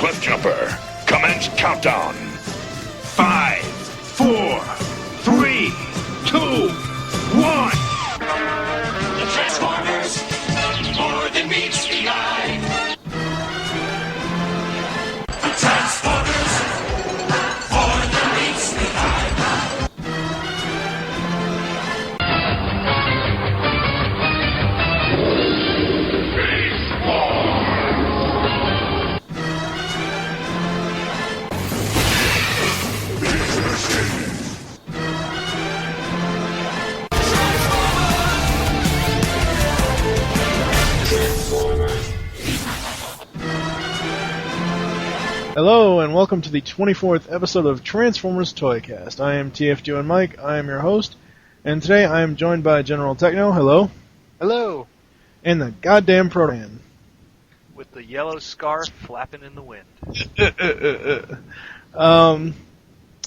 Cliff Jumper. Commence countdown. 5, 4, 3, 2, 1. The Transformers, more than meets the eye. The Transformers, more than meets the eye. Hello, and welcome to the 24th episode of Transformers ToyCast. I am TFG1Mike, I am your host, and today I am joined by GeneralTekno, hello. Hello. And the goddamn Protoman. With the yellow scarf flapping in the wind.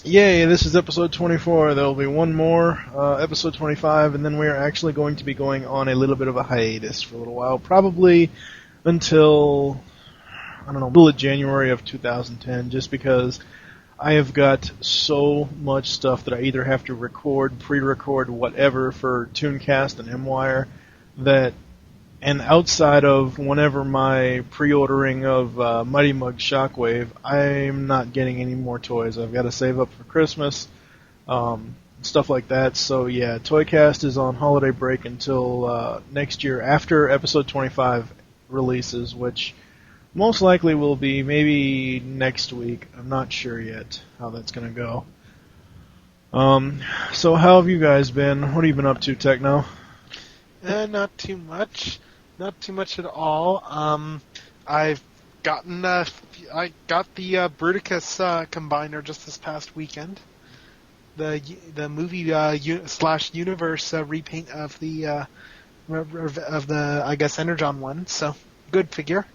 Yay, this is episode 24. There will be one more, episode 25, and then we are actually going to be going on a little bit of a hiatus for a little while, probably until, I don't know, middle of January of 2010, just because I have got so much stuff that I either have to record, pre-record, whatever for ToonCast and MWire, that, and outside of whenever my pre-ordering of Mighty Mug Shockwave, I'm not getting any more toys. I've got to save up for Christmas, stuff like that. So yeah, ToyCast is on holiday break until next year, after episode 25 releases, which most likely will be maybe next week. I'm not sure yet how that's going to go. So how have you guys been? What have you been up to, Tekno? Not too much. Not too much at all. I've gotten I got the Bruticus combiner just this past weekend. The movie slash universe repaint of the I guess Energon one. So good figure.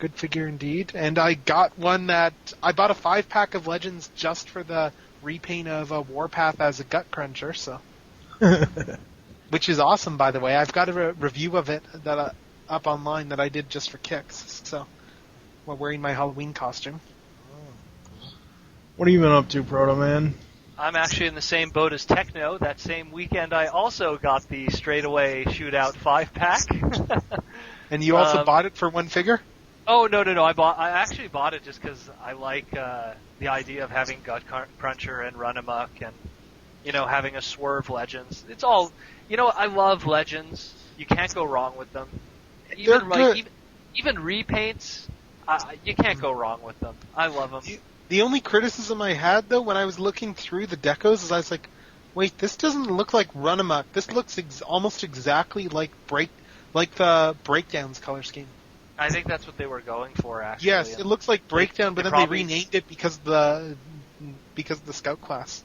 Good figure indeed. And I got one that I bought a 5-pack of Legends just for the repaint of Warpath as a Gut Cruncher. So. Which is awesome, by the way. I've got a review of it that up online that I did just for kicks. So, while wearing my Halloween costume. What have you been up to, Protoman? I'm actually in the same boat as Tekno. That same weekend, I also got the straightaway shootout 5-pack. And you also bought it for one figure? Oh no! I actually bought it just because I like the idea of having Gut Cruncher and Run Amok and having a Swerve Legends. It's all. I love Legends. You can't go wrong with them. Even repaints, you can't go wrong with them. I love them. The only criticism I had, though, when I was looking through the decos, is I was like, wait, this doesn't look like Run Amok. This looks almost exactly like the Breakdown's color scheme. I think that's what they were going for, actually. Yes, it looks like Breakdown, but then they renamed it because of the Scout class.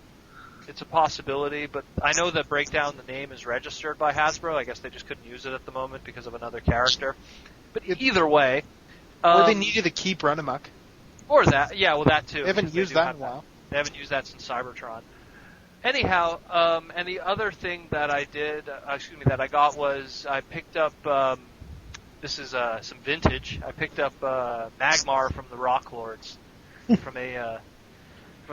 It's a possibility, but I know that Breakdown, the name is registered by Hasbro. I guess they just couldn't use it at the moment because of another character. But either way... or they needed to keep Run Amok. Or that, yeah, well, that too. They haven't used that in a while. They haven't used that since Cybertron. Anyhow, and the other thing that I did, that I got was I picked up, this is some vintage, I picked up Magmar from the Rock Lords, from a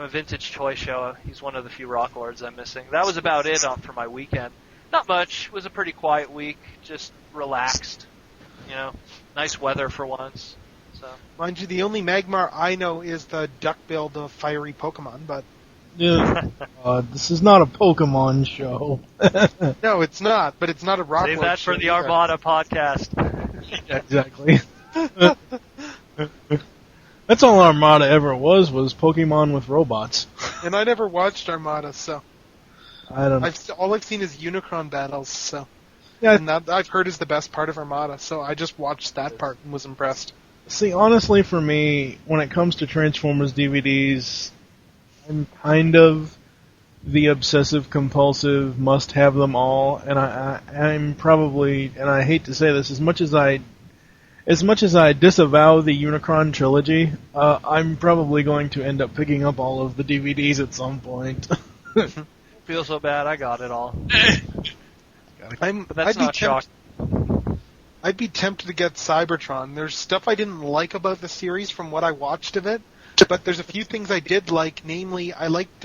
vintage toy show. He's one of the few Rock Lords I'm missing. That was about it for my weekend. Not much. It was a pretty quiet week. Just relaxed. Nice weather for once. So. Mind you, the only Magmar I know is the duck-billed fiery Pokemon, but... Yeah. This is not a Pokemon show. No, it's not, but it's not a Rock Lord show. Save that for the Armada podcast. Yeah, exactly. That's all Armada ever was Pokemon with robots. And I never watched Armada, so... I don't know. All I've seen is Unicron battles, so... Yeah, and that I've heard is the best part of Armada, so I just watched that part and was impressed. See, honestly, for me, when it comes to Transformers DVDs, I'm kind of the obsessive-compulsive, must-have them all, and I'm probably, and I hate to say this, as much as I disavow the Unicron trilogy, I'm probably going to end up picking up all of the DVDs at some point. Feel so bad, I got it all. But that's not shocking. I'd be tempted to get Cybertron. There's stuff I didn't like about the series from what I watched of it, but there's a few things I did like. Namely, I liked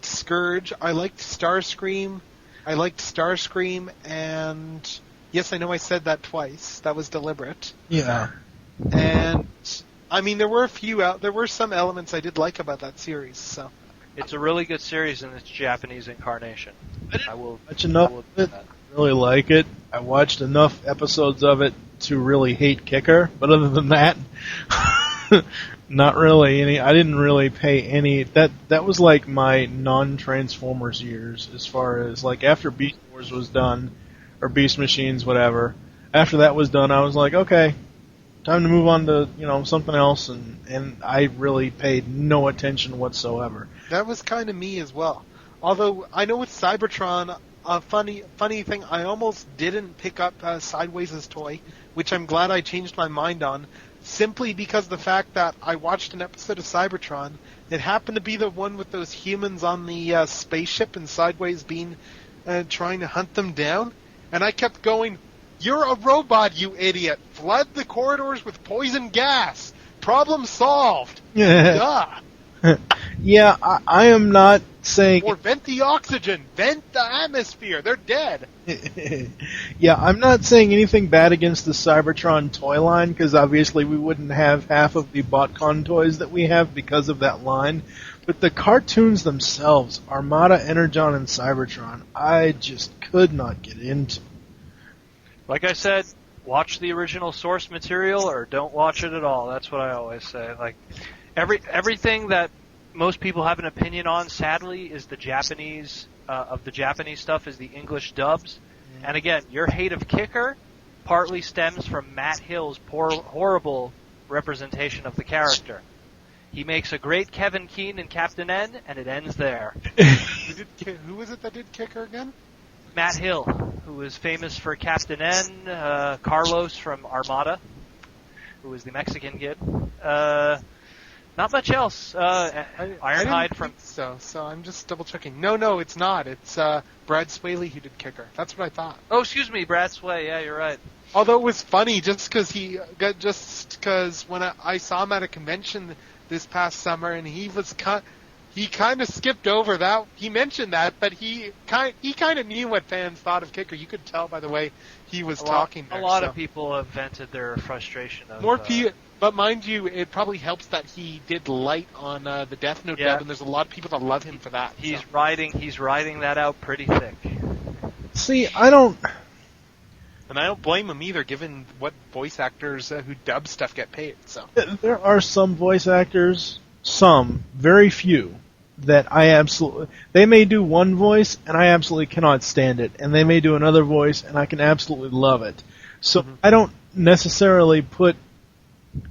Scourge, I liked Starscream, and yes, I know I said that twice. That was deliberate. Yeah. And I mean, there were some elements I did like about that series. So It's a really good series in its Japanese incarnation. I will watch enough I will of do it. that. Really like it. I watched enough episodes of it to really hate Kicker, but other than that, not really any. I didn't really pay any. That was like my non-Transformers years, as far as like after Beast Wars was done, or Beast Machines, whatever. After that was done, I was like, okay, time to move on to something else, and I really paid no attention whatsoever. that was kind of me as well. Although I know with Cybertron, a funny thing, I almost didn't pick up Sideways' toy, which I'm glad I changed my mind on, simply because of the fact that I watched an episode of Cybertron. It happened to be the one with those humans on the spaceship and Sideways being trying to hunt them down, and I kept going, "You're a robot, you idiot! Flood the corridors with poison gas! Problem solved!" Duh! Yeah, I am not saying. Or vent the oxygen! Vent the atmosphere! They're dead! Yeah, I'm not saying anything bad against the Cybertron toy line, because obviously we wouldn't have half of the Botcon toys that we have because of that line. But the cartoons themselves, Armada, Energon, and Cybertron, I just could not get into. Like I said, watch the original source material or don't watch it at all. That's what I always say. Like everything that most people have an opinion on, sadly, is the Japanese of the Japanese stuff is the English dubs. And again, your hate of Kicker partly stems from Matt Hill's horrible representation of the character. He makes a great Kevin Keane in Captain N, and it ends there. Who was it that did Kicker again? Matt Hill, who is famous for Captain N, Carlos from Armada, who is the Mexican kid. Not much else. Ironhide from... So I'm just double checking. No, it's not. It's Brad Swaley who did Kicker. That's what I thought. Oh, excuse me, Brad Sway. Yeah, you're right. Although it was funny, just because when I saw him at a convention this past summer, and he kind of skipped over that. He mentioned that, but he kind of knew what fans thought of Kicker. You could tell by the way he was talking there. A lot of people have vented their frustration. But mind you, it probably helps that he did light on the Death Note dub, and there's a lot of people that love him for that. He's riding that out pretty thick. See, I don't blame him either, given what voice actors who dub stuff get paid. So there are some voice actors, very few, that they may do one voice and I absolutely cannot stand it, and they may do another voice and I can absolutely love it. So I don't necessarily put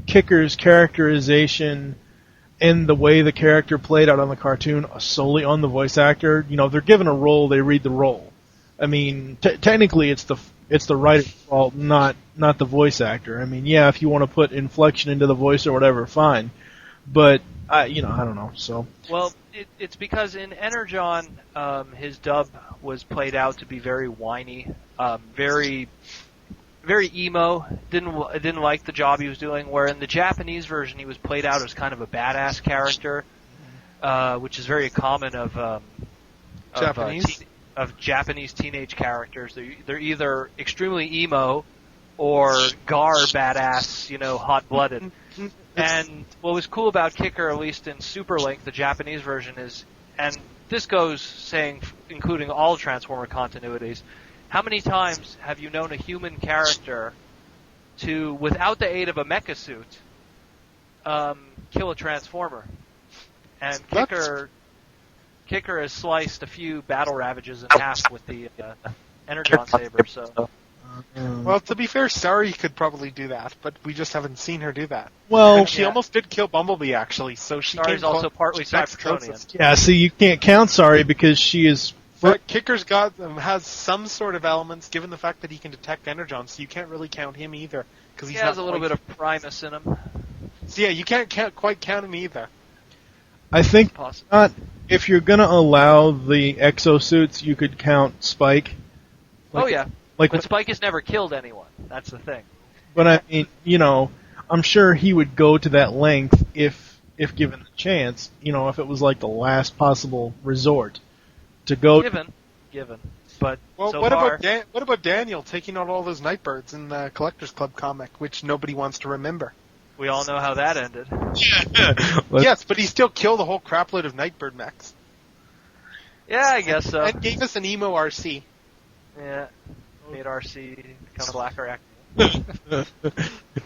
Kicker's characterization and the way the character played out on the cartoon solely on the voice actor. They're given a role, they read the role. I mean, technically it's the writer's fault, not the voice actor. I mean, yeah, if you want to put inflection into the voice or whatever, fine. But I don't know. So well, it's because in Energon, his dub was played out to be very whiny, very emo. Didn't like the job he was doing. Where in the Japanese version, he was played out as kind of a badass character, which is very common of Japanese teenage characters. They're either extremely emo or gar badass, hot-blooded. And what was cool about Kicker, at least in Super Link, the Japanese version, is, and this goes including all Transformer continuities, how many times have you known a human character to, without the aid of a mecha suit, kill a Transformer? And Kicker has sliced a few Battle Ravages in half with the Energon Saber, so... Well, to be fair, Starry could probably do that, but we just haven't seen her do that. Well, and she almost did kill Bumblebee, actually, so she Starry's also partly Cybertronian. Yeah, see, you can't count Sorry because she is... But Kicker's has some sort of elements, given the fact that he can detect Energon, so you can't really count him either. Cause he has a little bit of Primus in him. So yeah, you can't quite count him either. I think if you're going to allow the exosuits, you could count Spike. But Spike has never killed anyone. That's the thing. But I mean, I'm sure he would go to that length if given the chance. If it was like the last possible resort to go. Given. But Well, so what far, about Daniel taking out all those Nightbirds in the Collectors Club comic, which nobody wants to remember? we all know how that ended. Yes, but he still killed a whole crapload of Nightbird mechs. Yeah, I guess so. And gave us an emo RC. Yeah, made RC become a blacker act. Yeah.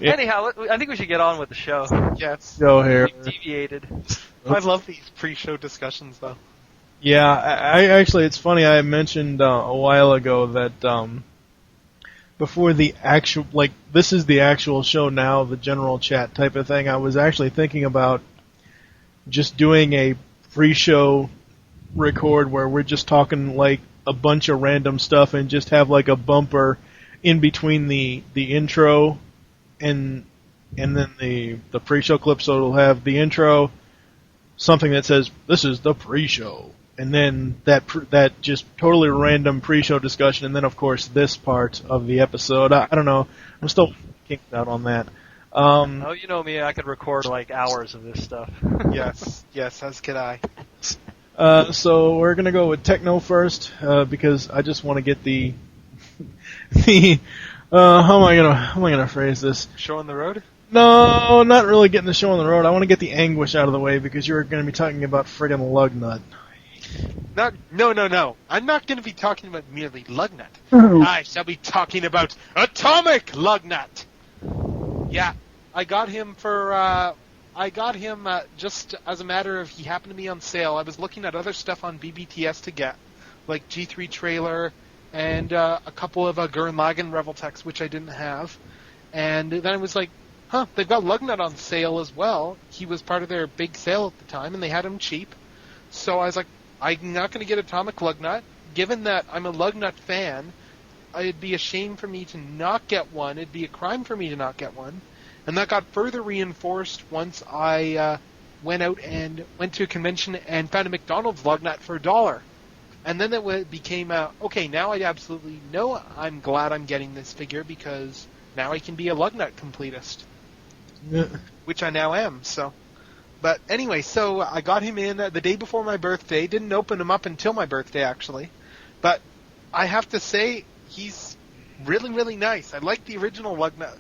Anyhow, I think we should get on with the show. Yes. Go here. We've deviated. I love these pre-show discussions, though. Yeah, I actually, it's funny. I mentioned a while ago that before the actual, this is the actual show now, the general chat type of thing. I was actually thinking about just doing a pre-show record where we're just talking like a bunch of random stuff and just have like a bumper in between the intro and then the pre-show clip, so it'll have the intro, something that says this is the pre-show, and then that just totally random pre-show discussion, and then of course this part of the episode. I don't know, I'm still kicked out on that. Oh, you know me, I could record like hours of this stuff. Yes, as could I. So we're gonna go with Tekno first because I just want to get the how am I gonna phrase this? Show on the road? No, not really getting the show on the road. I want to get the anguish out of the way because you're going to be talking about friggin' Lugnut. No. I'm not going to be talking about merely Lugnut. Oh. I shall be talking about Atomic Lugnut. Yeah, I got him just as a matter of he happened to be on sale. I was looking at other stuff on BBTS to get, like G3 Trailer and a couple of Gurren Lagann Revoltechs, which I didn't have. And then I was like, they've got Lugnut on sale as well. He was part of their big sale at the time, and they had him cheap. So I was like, I'm not going to get Atomic Lugnut. Given that I'm a Lugnut fan, it'd be a shame for me to not get one. It'd be a crime for me to not get one. And that got further reinforced once I went out and went to a convention and found a McDonald's Lugnut for $1. And then it became, okay, now I absolutely know I'm glad I'm getting this figure because now I can be a Lugnut completist. Yeah. Which I now am, so. But anyway, so I got him in the day before my birthday. Didn't open him up until my birthday, actually. But I have to say, he's really, really nice. I like the original Lugnut.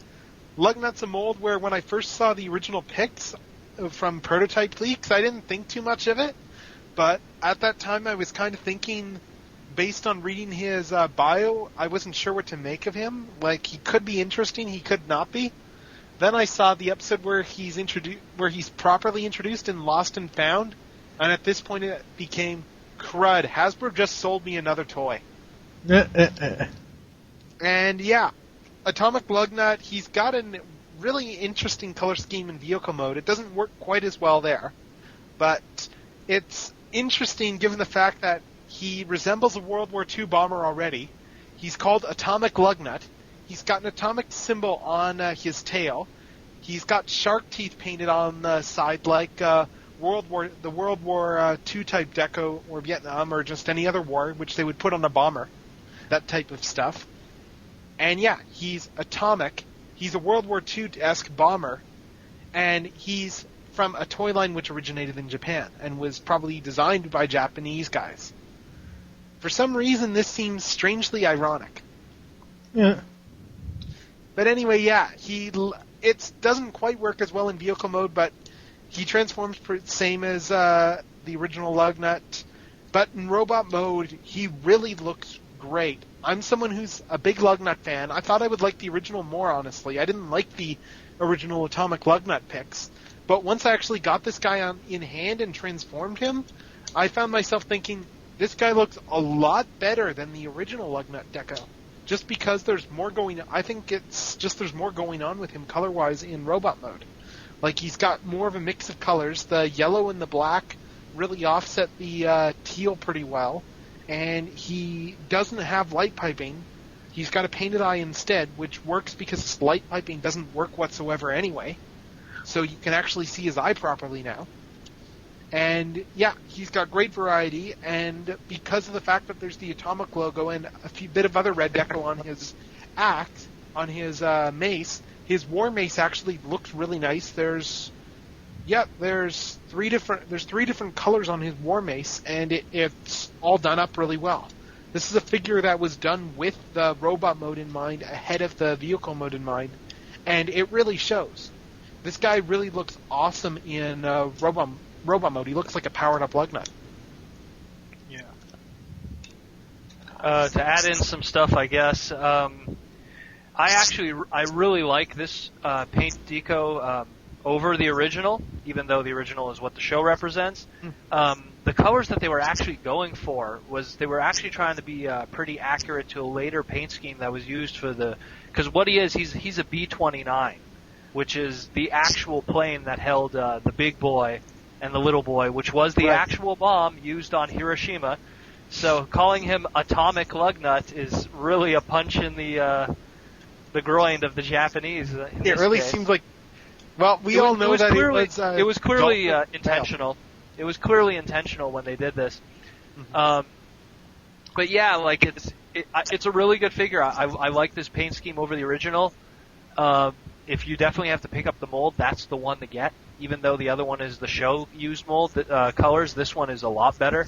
Lugnut's a mold where when I first saw the original pics from Prototype Leaks, I didn't think too much of it. But at that time, I was kind of thinking, based on reading his bio, I wasn't sure what to make of him. Like, he could be interesting, he could not be. Then I saw the episode where he's properly introduced in Lost and Found, and at this point it became, crud, Hasbro just sold me another toy. And yeah, Atomic Lugnut, he's got a really interesting color scheme in vehicle mode. It doesn't work quite as well there, but it's interesting given the fact that he resembles a World War II bomber already. He's called Atomic Lugnut. He's got an atomic symbol on his tail. He's got shark teeth painted on the side like World War II type deco or Vietnam or just any other war, which they would put on a bomber. That type of stuff. And yeah, he's atomic. He's a World War II-esque bomber. And he's from a toy line which originated in Japan and was probably designed by Japanese guys. For some reason, this seems strangely ironic. Yeah. But anyway, yeah, it doesn't quite work as well in vehicle mode, but he transforms same as the original Lugnut. But in robot mode, he really looks great. I'm someone who's a big Lugnut fan. I thought I would like the original more, honestly. I didn't like the original Atomic Lugnut pics. But once I actually got this guy in hand and transformed him, I found myself thinking, this guy looks a lot better than the original Lugnut deco. Just because there's more going on. I think it's just there's more going on with him color-wise in robot mode. Like, he's got more of a mix of colors. The yellow and the black really offset the teal pretty well. And he doesn't have light piping. He's got a painted eye instead, which works because his light piping doesn't work whatsoever anyway. So you can actually see his eye properly now. And yeah, he's got great variety, and because of the fact that there's the Atomic logo and a bit of other red deco on his axe, mace, his war mace actually looks really nice. There's three different colors on his war mace, and it's all done up really well. This is a figure that was done with the robot mode in mind, ahead of the vehicle mode in mind, and it really shows. This guy really looks awesome in robot mode. He looks like a powered up Lugnut. Yeah. To add in some stuff, I guess, I really like this paint deco over the original, even though the original is what the show represents. The colors that they were actually going for was they were actually trying to be pretty accurate to a later paint scheme that was used for because what he is, he's a B-29, which is the actual plane that held the big boy and the little boy, which was the actual bomb used on Hiroshima. So calling him Atomic Lugnut is really a punch in the groin of the Japanese. It really seems like. Well, we all know that it was clearly intentional. It was clearly intentional when they did this. But yeah, like it's a really good figure. I like this paint scheme over the original. If you definitely have to pick up the mold, that's the one to get. Even though the other one is the show used mold colors, this one is a lot better.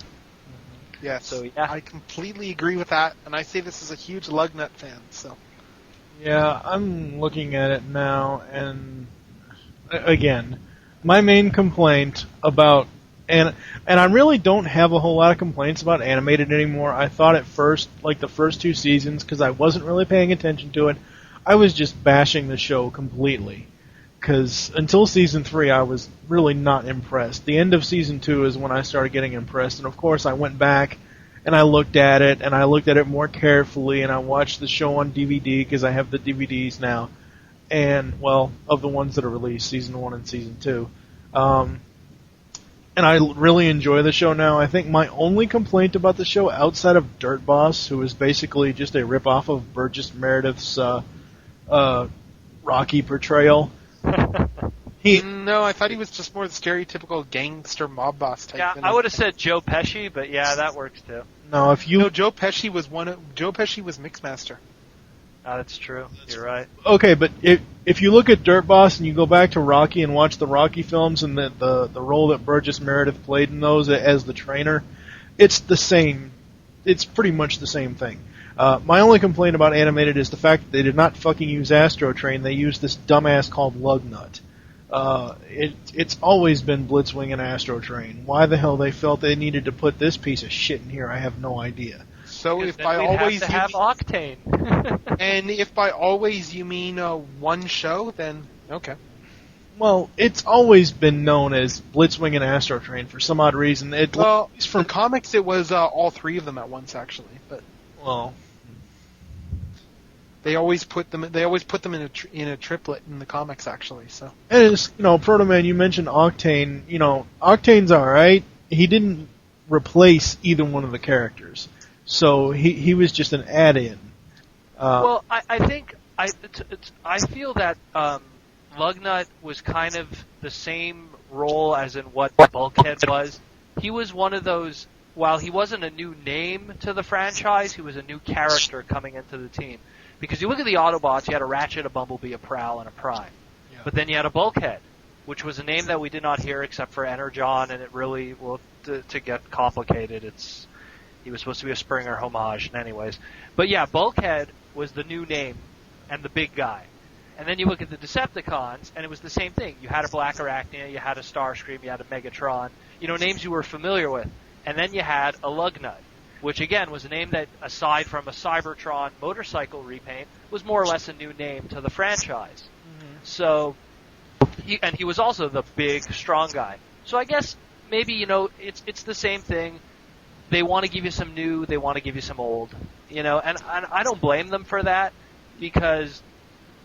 Yes, so yeah, I completely agree with that, and I say this is a huge Lugnut fan. So yeah, I'm looking at it now, and again, my main complaint about and I really don't have a whole lot of complaints about animated anymore. I thought at first, like the first 2 seasons, because I wasn't really paying attention to it, I was just bashing the show completely. Because until season 3, I was really not impressed. The end of season 2 is when I started getting impressed, and of course I went back and I looked at it, and I looked at it more carefully, and I watched the show on DVD because I have the DVDs now, and well, of the ones that are released, season 1 and season 2. And I really enjoy the show now. I think my only complaint about the show, outside of Dirt Boss, who is basically just a ripoff of Burgess Meredith's Rocky portrayal. No, I thought he was just more the stereotypical gangster mob boss type. Yeah, I would have said Joe Pesci, but yeah, that works too. No, Joe Pesci was Mixmaster. Oh, that's true. You're right. Okay, but if you look at Dirt Boss and you go back to Rocky and watch the Rocky films and the role that Burgess Meredith played in those as the trainer, it's the same. It's pretty much the same thing. My only complaint about animated is the fact that they did not fucking use Astro Train. They used this dumbass called Lugnut. It's always been Blitzwing and Astro Train. Why the hell they felt they needed to put this piece of shit in here, I have no idea. So if by always have to have Octane, and if by always you mean one show, then okay. Well, it's always been known as Blitzwing and Astro Train for some odd reason. From comics, it was all 3 of them at once, actually. But well, they always put them in a triplet in the comics, actually. So and it's, Protoman, you mentioned Octane. Octane's all right. He didn't replace either one of the characters. So he was just an add-in. Well, I think I feel that Lugnut was kind of the same role as in what Bulkhead was. He was one of those. While he wasn't a new name to the franchise, he was a new character coming into the team. Because you look at the Autobots, you had a Ratchet, a Bumblebee, a Prowl, and a Prime. Yeah. But then you had a Bulkhead, which was a name that we did not hear except for Energon, and it really, to get complicated, he was supposed to be a Springer homage, anyways. But yeah, Bulkhead was the new name and the big guy. And then you look at the Decepticons, and it was the same thing. You had a Black Arachnia, you had a Starscream, you had a Megatron, names you were familiar with. And then you had a Lugnut, which again was a name that, aside from a Cybertron motorcycle repaint, was more or less a new name to the franchise. Mm-hmm. So, he was also the big, strong guy. So I guess maybe, it's the same thing. They want to give you some new, they want to give you some old, and I don't blame them for that, because,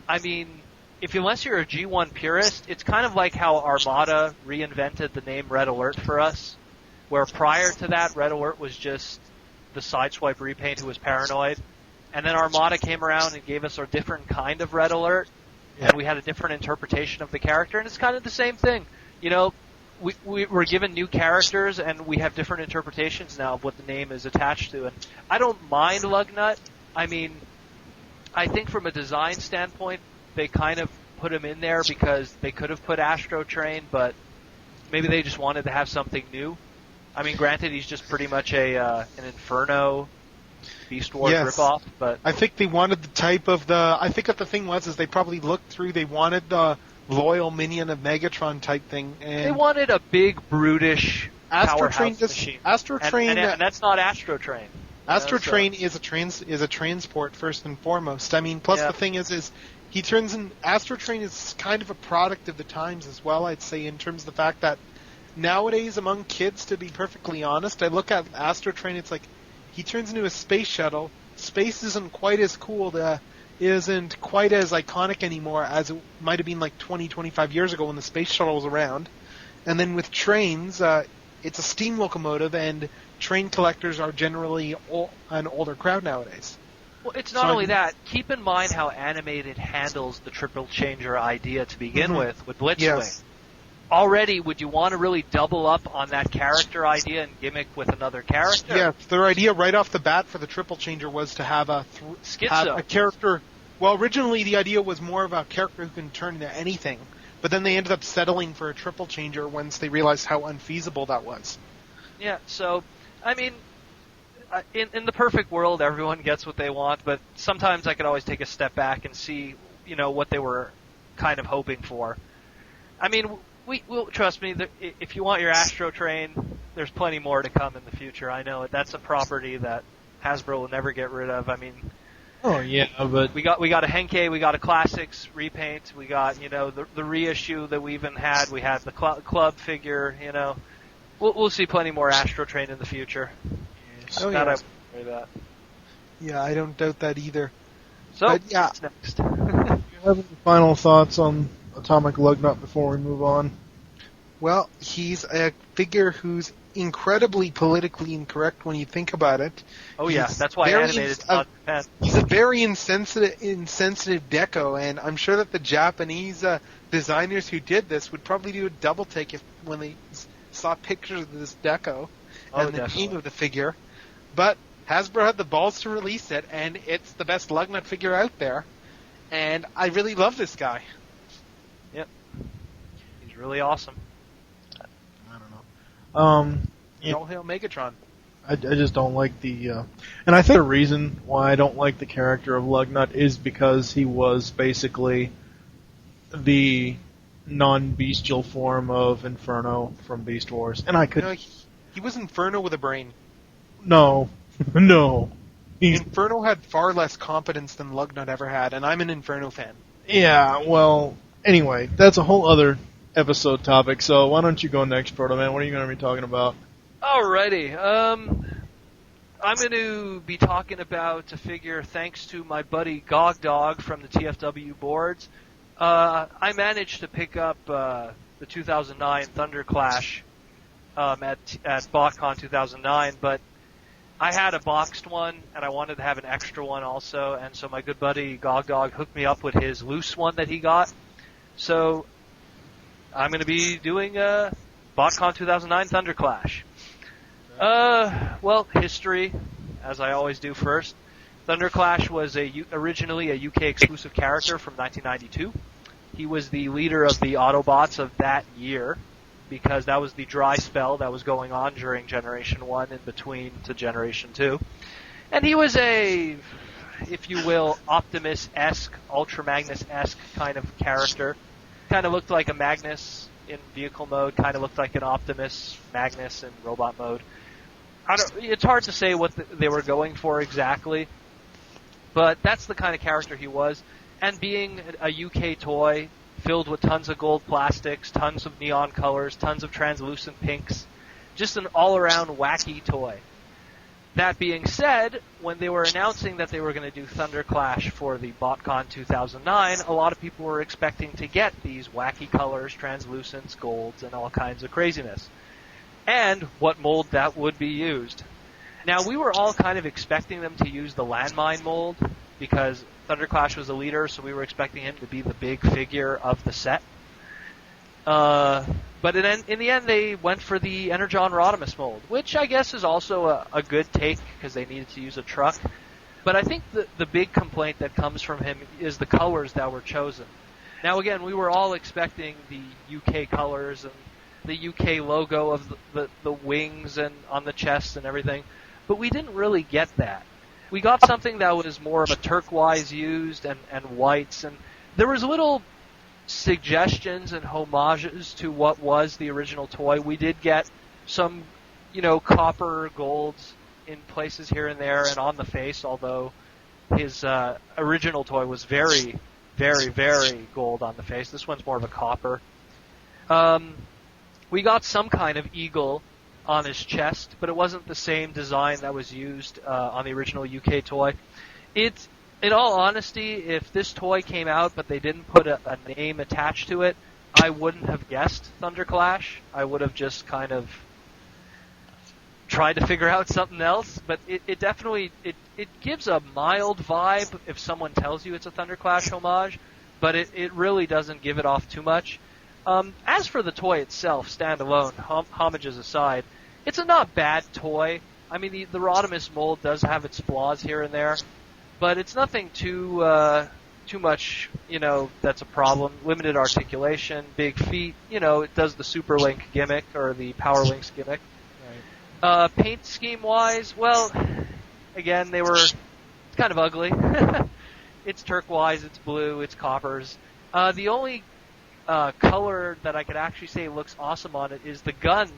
unless you're a G1 purist, it's kind of like how Armada reinvented the name Red Alert for us, where prior to that, Red Alert was just the Sideswipe repaint who was paranoid, and then Armada came around and gave us a different kind of Red Alert, and we had a different interpretation of the character, and it's kind of the same thing, We're given new characters, and we have different interpretations now of what the name is attached to. And I don't mind Lugnut. I think from a design standpoint, they kind of put him in there because they could have put Astro Train, but maybe they just wanted to have something new. I mean, granted, he's just pretty much an Inferno Beast Wars ripoff, but I think they wanted the type of the. I think what the thing was is they probably looked through. They wanted the loyal minion of Megatron type thing, and they wanted a big, brutish Astro Train. machine. Astro Train, and that's not Astro Train. Astro Train is a transport first and foremost. I mean, plus the thing is he turns in. Astro Train is kind of a product of the times as well. I'd say in terms of the fact that nowadays among kids, to be perfectly honest, I look at Astro Train. It's like he turns into a space shuttle. Space isn't quite as cool. Isn't quite as iconic anymore as it might have been like 20, 25 years ago when the space shuttle was around. And then with trains, it's a steam locomotive, and train collectors are generally an older crowd nowadays. Well, it's not only that. Keep in mind how animated handles the triple changer idea to begin with Blitzwing. Yes. Already, would you want to really double up on that character idea and gimmick with another character? Yeah, their idea right off the bat for the triple changer was to have a character. Well, originally the idea was more of a character who can turn into anything, but then they ended up settling for a triple changer once they realized how unfeasible that was. Yeah, so, I mean, in the perfect world, everyone gets what they want, but sometimes I could always take a step back and see, what they were kind of hoping for. I mean, we'll trust me, if you want your Astro Train, there's plenty more to come in the future. I know that's a property that Hasbro will never get rid of. I mean, oh yeah, but we got a Henkei, we got a Classics repaint, we got the reissue that we even had. We had the club figure. We'll see plenty more Astro Train in the future. Oh That yeah. I worry about. Yeah, I don't doubt that either. So But, yeah. what's next? do you have any final thoughts on Atomic Lugnut before we move on? Well, he's a figure who's incredibly politically incorrect when you think about it. Oh yeah, He's that's why very animated. He's a very insensitive deco, and I'm sure that the Japanese designers who did this would probably do a double take when they saw pictures of this deco and the name of the figure. But Hasbro had the balls to release it, and it's the best Lugnut figure out there. And I really love this guy. Yep, he's really awesome. I don't know. All hail Megatron. I just don't like the... and I think the reason why I don't like the character of Lugnut is because he was basically the non-bestial form of Inferno from Beast Wars. And I could... He was Inferno with a brain. No. No. Inferno had far less competence than Lugnut ever had, and I'm an Inferno fan. Yeah, well, anyway, that's a whole other episode topic, so why don't you go next, Protoman? What are you going to be talking about? Alrighty, I'm going to be talking about a figure thanks to my buddy Gog Dog from the TFW boards. I managed to pick up the 2009 Thunderclash at Botcon 2009, but I had a boxed one, and I wanted to have an extra one also, and so my good buddy Gog Dog hooked me up with his loose one that he got. So I'm going to be doing Botcon 2009 Thunderclash. Well, history, as I always do first. Thunderclash was originally a UK exclusive character from 1992. He was the leader of the Autobots of that year, because that was the dry spell that was going on during Generation 1 in between to Generation 2. And he was a, if you will, Optimus-esque, Ultra Magnus-esque kind of character. Kind of looked like a Magnus in vehicle mode, kind of looked like an Optimus Magnus in robot mode. It's hard to say what they were going for exactly, but that's the kind of character he was. And being a UK toy, filled with tons of gold plastics, tons of neon colors, tons of translucent pinks. Just an all-around wacky toy. That being said, when they were announcing that they were going to do Thunderclash for the Botcon 2009, a lot of people were expecting to get these wacky colors, translucents, golds, and all kinds of craziness. And what mold that would be used. Now, we were all kind of expecting them to use the landmine mold, because Thunderclash was the leader, so we were expecting him to be the big figure of the set. But in the end, they went for the Energon Rodimus mold, which I guess is also a good take, because they needed to use a truck. But I think the big complaint that comes from him is the colors that were chosen. Now, again, we were all expecting the UK colors and the UK logo of the wings and on the chest and everything, but we didn't really get that. We got something that was more of a turquoise used and whites, and there was little suggestions and homages to what was the original toy. We did get some, copper golds in places here and there and on the face, although his original toy was very, very, very gold on the face. This one's more of a copper. We got some kind of eagle on his chest, but it wasn't the same design that was used on the original UK toy. In all honesty, if this toy came out but they didn't put a name attached to it, I wouldn't have guessed Thunderclash. I would have just kind of tried to figure out something else, but it definitely gives a mild vibe if someone tells you it's a Thunderclash homage, but it really doesn't give it off too much. As for the toy itself, standalone, homages aside, it's a not bad toy. I mean, the Rodimus mold does have its flaws here and there, but it's nothing too much, that's a problem. Limited articulation, big feet, it does the Super Link gimmick or the Power Links gimmick. Paint scheme-wise, well, again, it's kind of ugly. It's turquoise, it's blue, it's coppers. The only color that I could actually say looks awesome on it is the gun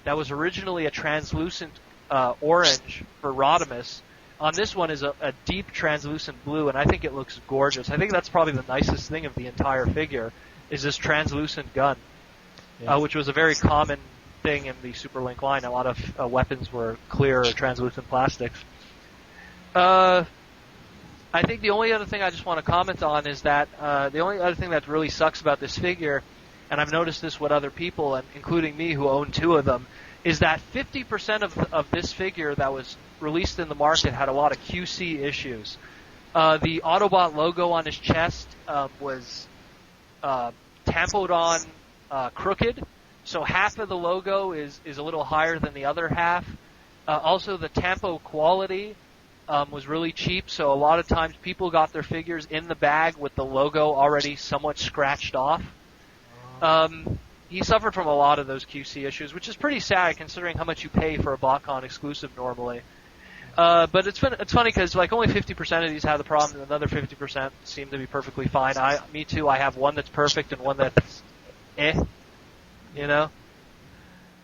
that was originally a translucent orange for Rodimus. On this one is a deep translucent blue, and I think it looks gorgeous. I think that's probably the nicest thing of the entire figure, is this translucent gun, which was a very common thing in the Super Link line. A lot of weapons were clear or translucent plastics. I think the only other thing I just want to comment on is that the only other thing that really sucks about this figure, and I've noticed this with other people, and including me who own two of them, is that 50% of this figure that was released in the market had a lot of QC issues. The Autobot logo on his chest was tampoed on crooked, so half of the logo is a little higher than the other half. Also, the tampo quality was really cheap, so a lot of times people got their figures in the bag with the logo already somewhat scratched off. He suffered from a lot of those QC issues, which is pretty sad considering how much you pay for a Botcon exclusive normally. But it's funny because only 50% of these have the problem, and another 50% seem to be perfectly fine. Me too. I have one that's perfect and one that's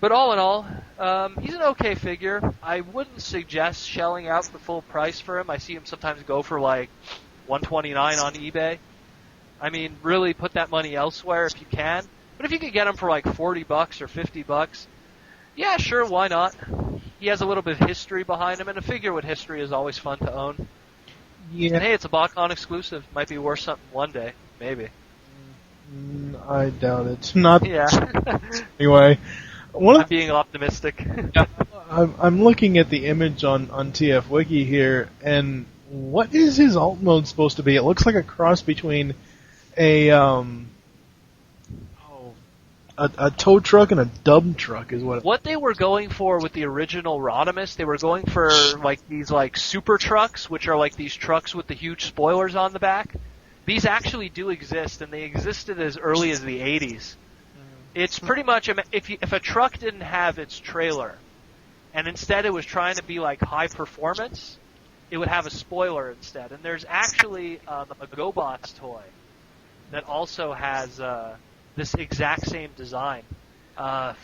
But all in all, he's an okay figure. I wouldn't suggest shelling out the full price for him. I see him sometimes go for $129 on eBay. I mean, really put that money elsewhere if you can. But if you could get him for $40 or $50, yeah, sure, why not? He has a little bit of history behind him, and a figure with history is always fun to own. Yeah. And hey, it's a Botcon exclusive. Might be worth something one day, maybe. I doubt it. Not. Yeah. Anyway, I'm being optimistic. I'm looking at the image on TF Wiki here, and what is his alt mode supposed to be? It looks like a cross between a tow truck and a dump truck is what. What they were going for with the original Rodimus, they were going for these super trucks, which are these trucks with the huge spoilers on the back. These actually do exist, and they existed as early as the 80s. It's pretty much if a truck didn't have its trailer, and instead it was trying to be high performance, it would have a spoiler instead. And there's actually a GoBots toy that also has this exact same design. The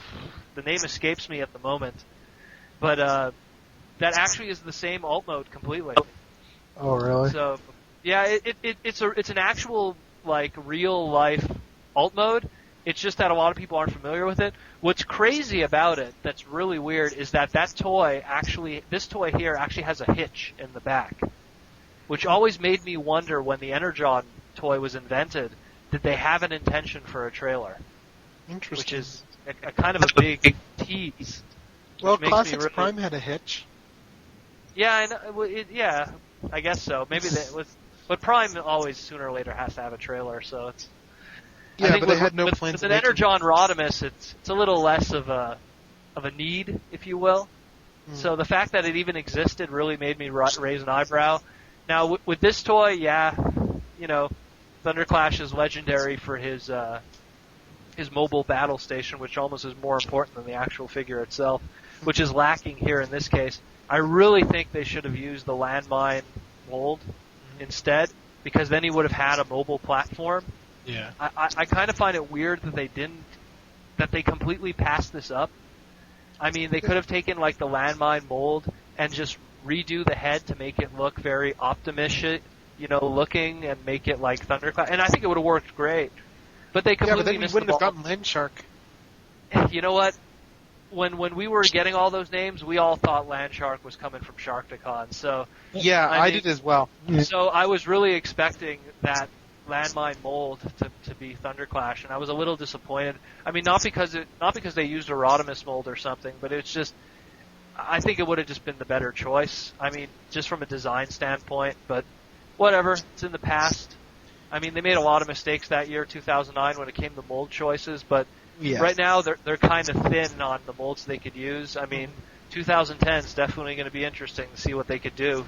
name escapes me at the moment, but that actually is the same alt mode completely. Oh, really? So, yeah, it's an actual real life alt mode. It's just that a lot of people aren't familiar with it. What's crazy about it, that's really weird, is that this toy here actually has a hitch in the back, which always made me wonder when the Energon toy was invented, did they have an intention for a trailer? Interesting. Which is a kind of a big tease. Well, Classics Prime had a hitch. Yeah, I know, I guess so. Maybe but Prime always sooner or later has to have a trailer, so it's. Yeah, but they had no plans. With an Energon Rodimus, it's a little less of a need, if you will. So the fact that it even existed really made me raise an eyebrow. Now with this toy, yeah, Thunderclash is legendary for his mobile battle station, which almost is more important than the actual figure itself, which is lacking here in this case. I really think they should have used the landmine mold instead, because then he would have had a mobile platform. Yeah. I kind of find it weird that they completely passed this up. I mean, they could have taken like the landmine mold and just redo the head to make it look very Optimus-ish, looking, and make it like Thunderclash, and I think it would have worked great. But they completely but then we missed wouldn't the have ball. gotten Landshark. You know what? When we were getting all those names, we all thought Landshark was coming from Sharkticon. So Yeah, I did as well. So I was really expecting that landmine mold to be Thunderclash, and I was a little disappointed. I mean, not because they used a Rodimus mold or something, but it's just I think it would have just been the better choice. I mean, just from a design standpoint, but whatever. It's in the past. I mean, they made a lot of mistakes that year, 2009, when it came to mold choices, but right now they're kind of thin on the molds they could use. I mean, 2010 is definitely going to be interesting to see what they could do.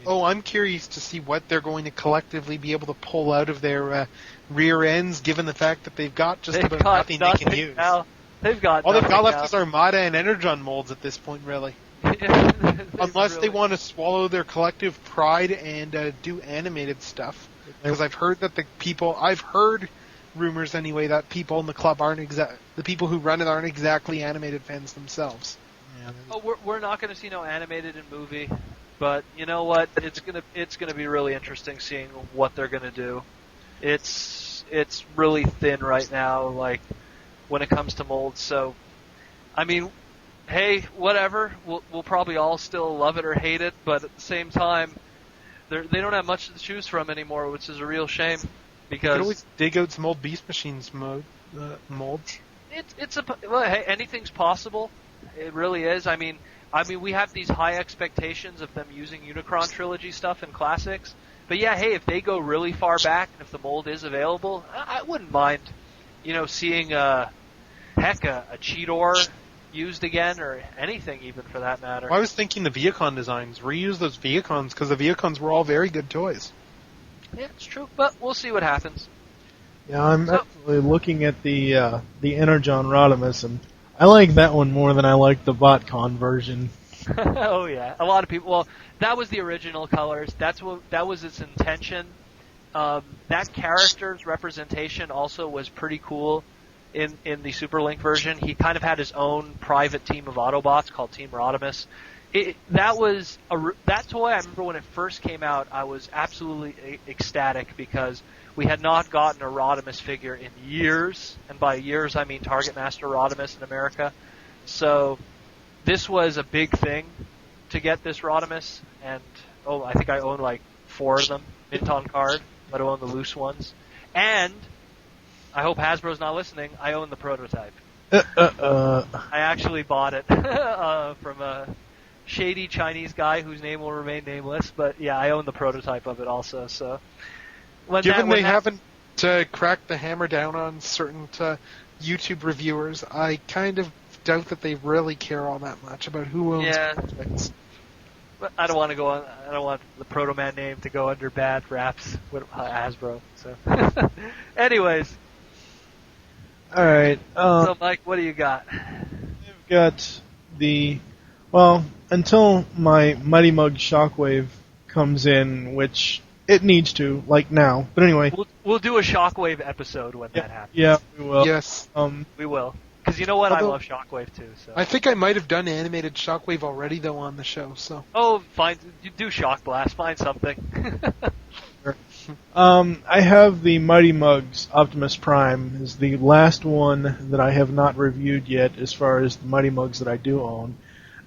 Oh, I'm curious to see what they're going to collectively be able to pull out of their rear ends, given the fact that they've got just about nothing they can use. Now. They've got all they've got left now. is Armada and Energon molds at this point, really. Unless they want to swallow their collective pride and do animated stuff. Because I've heard that I've heard rumors anyway that people in the club the people who run it aren't exactly animated fans themselves. Yeah. Oh, we're not going to see no animated in movie, but you know what? It's gonna be really interesting seeing what they're gonna do. It's really thin right now, like when it comes to molds. So, I mean, hey, whatever. We'll probably all still love it or hate it, but at the same time, they don't have much to choose from anymore, which is a real shame. You Because could always dig out some old Beast Machines molds. hey, anything's possible. It really is. I mean, we have these high expectations of them using Unicron trilogy stuff in classics. But yeah, hey, if they go really far back and if the mold is available, I wouldn't mind, seeing a Cheetor used again, or anything even for that matter. Well, I was thinking the Viacon designs. Reuse those Viacons, because the Viacons were all very good toys. Yeah, it's true, but we'll see what happens. Yeah, I'm actually looking at the Energon Rodimus, and I like that one more than I like the Botcon version. Oh yeah, a lot of people. Well, that was the original colors. That was its intention. That character's representation also was pretty cool in the Super Link version. He kind of had his own private team of Autobots called Team Rodimus. That toy, I remember when it first came out, I was absolutely ecstatic because we had not gotten a Rodimus figure in years, and by years I mean Target Master Rodimus in America. So this was a big thing to get this Rodimus, and I think I own like 4 of them, mint on card, let alone the loose ones. And I hope Hasbro's not listening, I own the prototype. I actually bought it from a shady Chinese guy whose name will remain nameless, but yeah, I own the prototype of it also. So, Given they haven't cracked the hammer down on certain YouTube reviewers, I kind of doubt that they really care all that much about who owns projects. But I don't want to go on. I don't want the Protoman name to go under bad raps with Hasbro. So, anyways. All right. So, Mike, what do you got? I've got until my Mighty Mug Shockwave comes in, which it needs to, like now. But anyway. We'll do a Shockwave episode when that happens. Yeah, we will. Yes. We will. Because you know what? I love Shockwave too. So. I think I might have done animated Shockwave already, though, on the show. So. Oh, fine. You do Shock Blast. Find something. I have the Mighty Mugs Optimus Prime is the last one that I have not reviewed yet as far as the Mighty Mugs that I do own.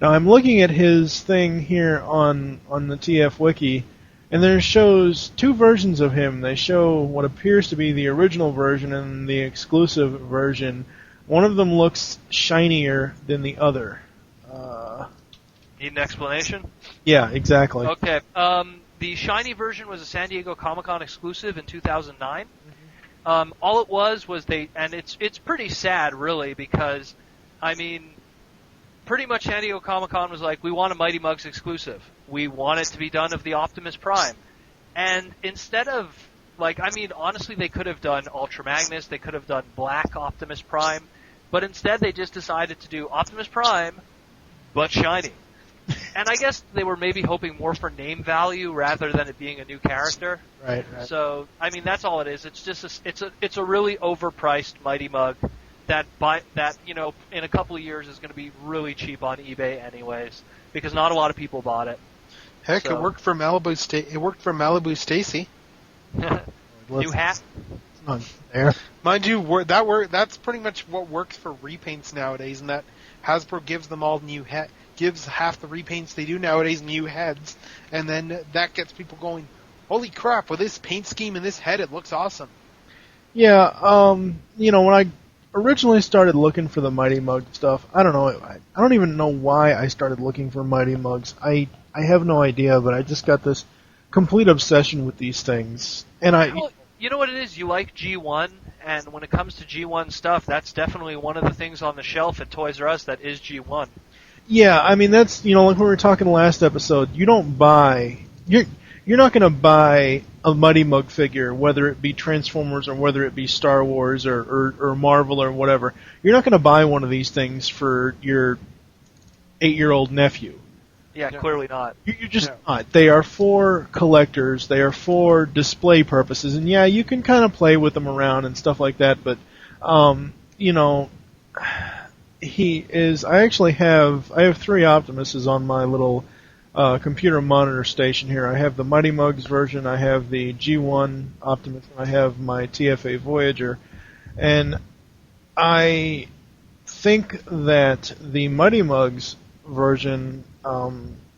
Now I'm looking at his thing here on the TF Wiki, and there shows 2 versions of him. They show what appears to be the original version and the exclusive version. One of them looks shinier than the other. Need an explanation? Yeah, exactly. Okay. The shiny version was a San Diego Comic-Con exclusive in 2009. All it was and it's pretty sad, really, because, I mean, pretty much San Diego Comic-Con was like, we want a Mighty Mugs exclusive. We want it to be done of the Optimus Prime. And instead of, like, I mean, honestly, they could have done Ultra Magnus, they could have done Black Optimus Prime, but instead they just decided to do Optimus Prime, but shiny. And I guess they were maybe hoping more for name value rather than it being a new character. Right. So, I mean, that's all it is. It's just it's a really overpriced Mighty Mug that in a couple of years is going to be really cheap on eBay anyways, because not a lot of people bought it. Heck, So- it worked for Malibu. It worked for Malibu Stacy. New hat. Not there. Mind you, that's pretty much what works for repaints nowadays, and that Hasbro gives them all gives half the repaints they do nowadays new heads, and then that gets people going, holy crap, with this paint scheme and this head, it looks awesome. Yeah, when I originally started looking for the Mighty Mug stuff, I don't know, I don't even know why I started looking for Mighty Mugs. I have no idea, but I just got this complete obsession with these things. And Well, you know what it is? You like G1, and when it comes to G1 stuff, that's definitely one of the things on the shelf at Toys R Us that is G1. yeah, I mean, that's, like we were talking last episode, you're not going to buy a Mighty Mug figure, whether it be Transformers or whether it be Star Wars or Marvel or whatever. You're not going to buy one of these things for your 8-year-old nephew. Yeah, clearly not. You're just not. They are for collectors. They are for display purposes. And yeah, you can kind of play with them around and stuff like that. But, I have 3 Optimuses on my little computer monitor station here. I have the Mighty Mugs version. I have the G1 Optimus. And I have my TFA Voyager. And I think that the Mighty Mugs version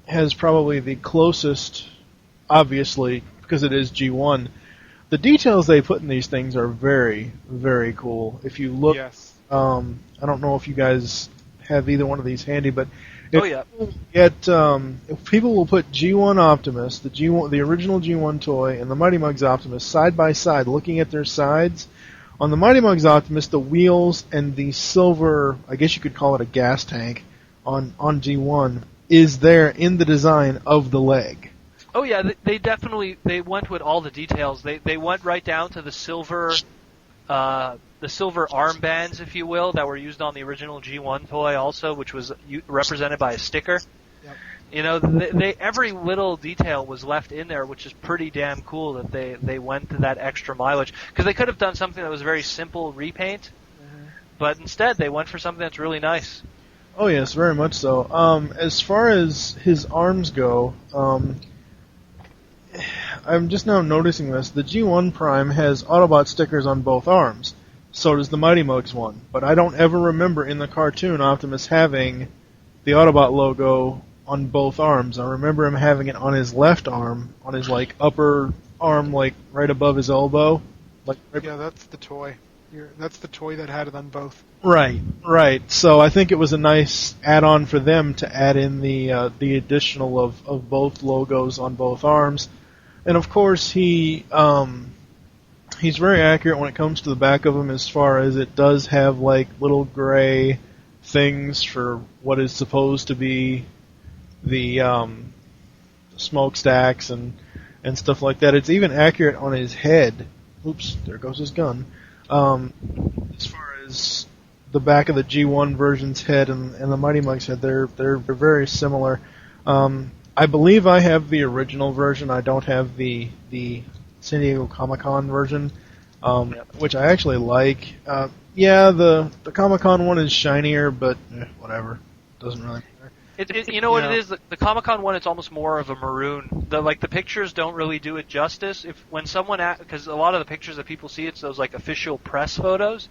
has probably the closest, obviously, because it is G1. The details they put in these things are very, very cool. If you look, Yes. I don't know if you guys have either one of these handy, but if if people will put G1 Optimus, the original G1 toy, and the Mighty Mugs Optimus side by side, looking at their sides, on the Mighty Mugs Optimus, the wheels and the silver, I guess you could call it a gas tank, on G1 is there in the design of the leg. Oh yeah, they definitely went with all the details. They went right down to the silver armbands, if you will, that were used on the original G1 toy also, which was represented by a sticker. Yep. Every little detail was left in there, which is pretty damn cool that they went to that extra mileage, because they could have done something that was very simple repaint, but instead they went for something that's really nice. Oh yes, very much so. As far as his arms go, I'm just now noticing this. The G1 Prime has Autobot stickers on both arms. So does the Mighty Mugs one. But I don't ever remember in the cartoon Optimus having the Autobot logo on both arms. I remember him having it on his left arm, on his upper arm, right above his elbow. Yeah, that's the toy. That's the toy that had it on both. Right. So I think it was a nice add-on for them to add in the additional of both logos on both arms. And of course he's very accurate when it comes to the back of him, as far as it does have little gray things for what is supposed to be the smokestacks and stuff like that. It's even accurate on his head. Oops, there goes his gun. As far as the back of the G1 version's head and the Mighty Mugs head, they're very similar. I believe I have the original version. I don't have the San Diego Comic-Con version, which I actually like. The Comic-Con one is shinier, but whatever. Doesn't really matter. You know what it is? The Comic-Con one, it's almost more of a maroon. The pictures don't really do it justice. Because a lot of the pictures that people see, it's those official press photos.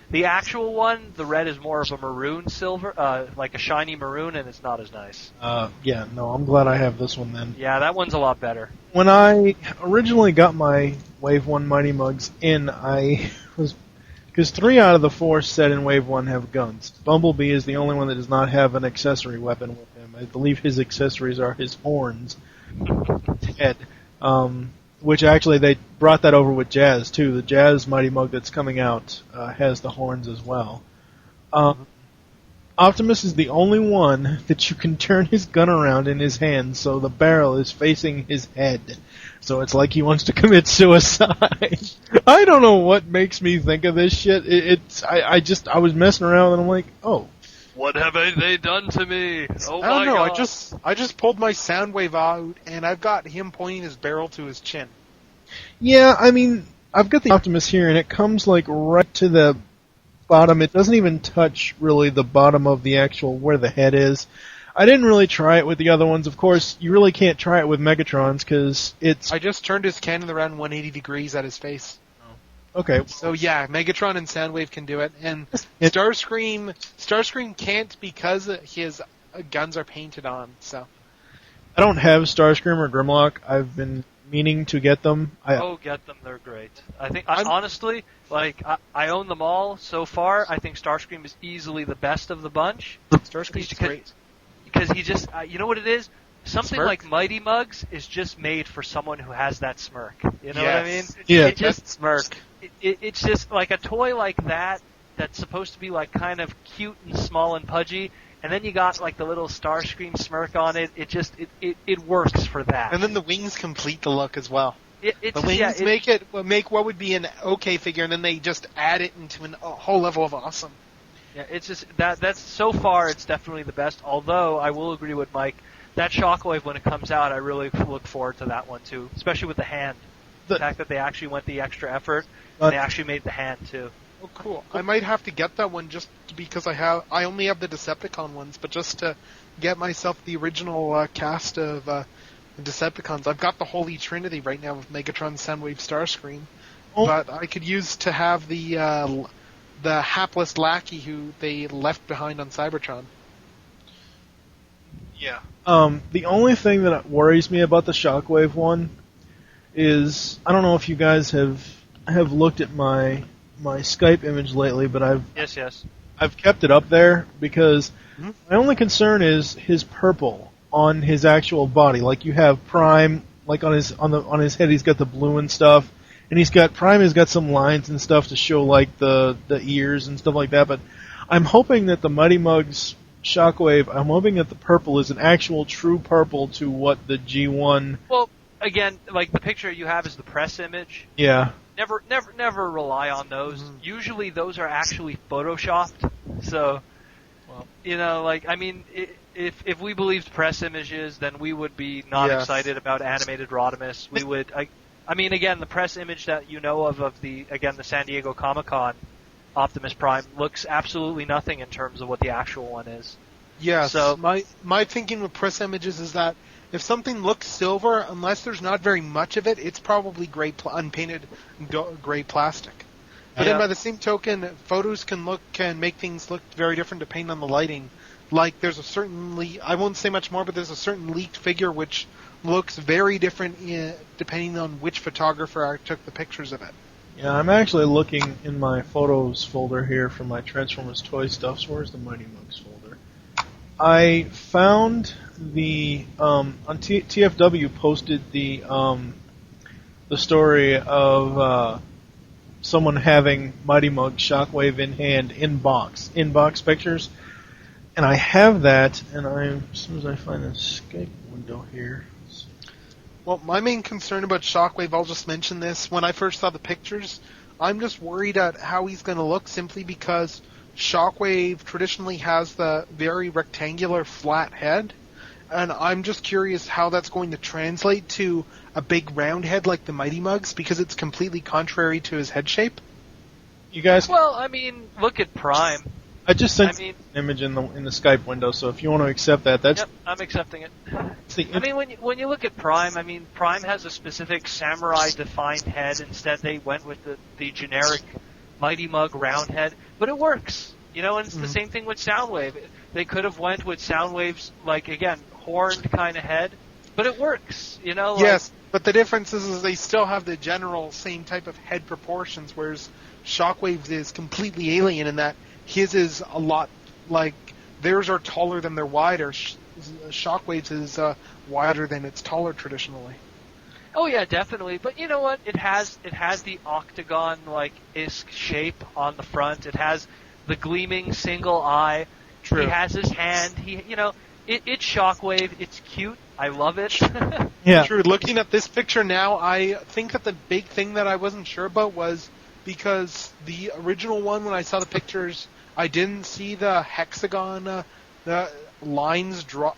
The actual one, the red is more of a maroon silver, like a shiny maroon, and it's not as nice. I'm glad I have this one then. Yeah, that one's a lot better. When I originally got my Wave 1 Mighty Mugs in, because 3 out of the 4 set in Wave 1 have guns. Bumblebee is the only one that does not have an accessory weapon with him. I believe his accessories are his horns, head. Which actually they brought that over with Jazz too. The Jazz Mighty Mug that's coming out has the horns as well. Optimus is the only one that you can turn his gun around in his hand so the barrel is facing his head. So it's like he wants to commit suicide. I don't know what makes me think of this shit. I was messing around and I'm like, oh. What have they done to me? Oh I don't my know. God. I just pulled my Soundwave out, and I've got him pointing his barrel to his chin. Yeah, I mean, I've got the Optimus here, and it comes like right to the bottom. It doesn't even touch really the bottom of the actual where the head is. I didn't really try it with the other ones. Of course, you really can't try it with Megatron's because it's... I just turned his cannon around 180 degrees at his face. Okay. So yeah, Megatron and Soundwave can do it, and Starscream can't because his guns are painted on. So I don't have Starscream or Grimlock. I've been meaning to get them. Get them. They're great. I think, honestly, I own them all so far. I think Starscream is easily the best of the bunch. Starscream's great. Because he just, you know what it is? Something Smirk? like Mighty Mugs is just made for someone who has that smirk. You know what I mean? Yeah. It just smirk. It's just like a toy like that that's supposed to be like kind of cute and small and pudgy, and then you got like the little Starscream smirk on it. It just it works for that. And then the wings complete the look as well. The wings make what would be an okay figure, and then they just add it into a whole level of awesome. Yeah, it's just that's so far it's definitely the best. Although I will agree with Mike, that Shockwave when it comes out, I really look forward to that one too, especially with the hand. The fact that they actually went the extra effort and they actually made the hand too. Oh, cool! I might have to get that one just because I only have the Decepticon ones, but just to get myself the original cast of Decepticons. I've got the Holy Trinity right now with Megatron, Soundwave, Starscream, but I could use to have the hapless lackey who they left behind on Cybertron. Yeah. The only thing that worries me about the Shockwave one is I don't know if you guys have looked at my Skype image lately, but I've kept it up there because my only concern is his purple on his actual body. Like you have Prime, like on his head, he's got the blue and stuff, and Prime has got some lines and stuff to show like the ears and stuff like that. But I'm hoping that the Mighty Mugs Shockwave, I'm hoping that the purple is an actual true purple to what the G1. Well, again, like the picture you have is the press image. Yeah. Never rely on those. Usually those are actually photoshopped. So, if we believed press images, then we would be not excited about animated Rodimus. We would. Again, the press image that you know of the San Diego Comic-Con Optimus Prime looks absolutely nothing in terms of what the actual one is. Yeah. So my thinking with press images is that if something looks silver, unless there's not very much of it, it's probably gray unpainted gray plastic. But then by the same token, photos can make things look very different depending on the lighting. Like there's I won't say much more, but there's a certain leaked figure which looks very different depending on which photographer took the pictures of it. Yeah, I'm actually looking in my photos folder here for my Transformers toy stuff. So where's the Mighty Mugs folder? I found on TFW posted the story of someone having Mighty Mug Shockwave in hand inbox pictures, and I have that. And as soon as I find the Skype window here. Well, my main concern about Shockwave, I'll just mention this. When I first saw the pictures, I'm just worried at how he's going to look simply because Shockwave traditionally has the very rectangular flat head, and I'm just curious how that's going to translate to a big round head like the Mighty Mugs because it's completely contrary to his head shape. You guys? Well, look at Prime. I just sent an image in the Skype window, so if you want to accept that, that's... Yep, I'm accepting it. When you look at Prime, Prime has a specific samurai-defined head. Instead, they went with the generic Mighty Mug round head, but it works. And it's the same thing with Soundwave. They could have went with Soundwave's, horned kind of head, but it works. Yes, but the difference is they still have the general same type of head proportions, whereas Shockwave's is completely alien in that his is a lot theirs are taller than they're wider. Shockwave's is wider than it's taller traditionally. Oh yeah, definitely. But you know what? It has the octagon-like-esque shape on the front. It has the gleaming single eye. True. He has his hand. It's Shockwave. It's cute. I love it. Yeah. True. Looking at this picture now, I think that the big thing that I wasn't sure about was because the original one, when I saw the pictures, I didn't see the hexagon, the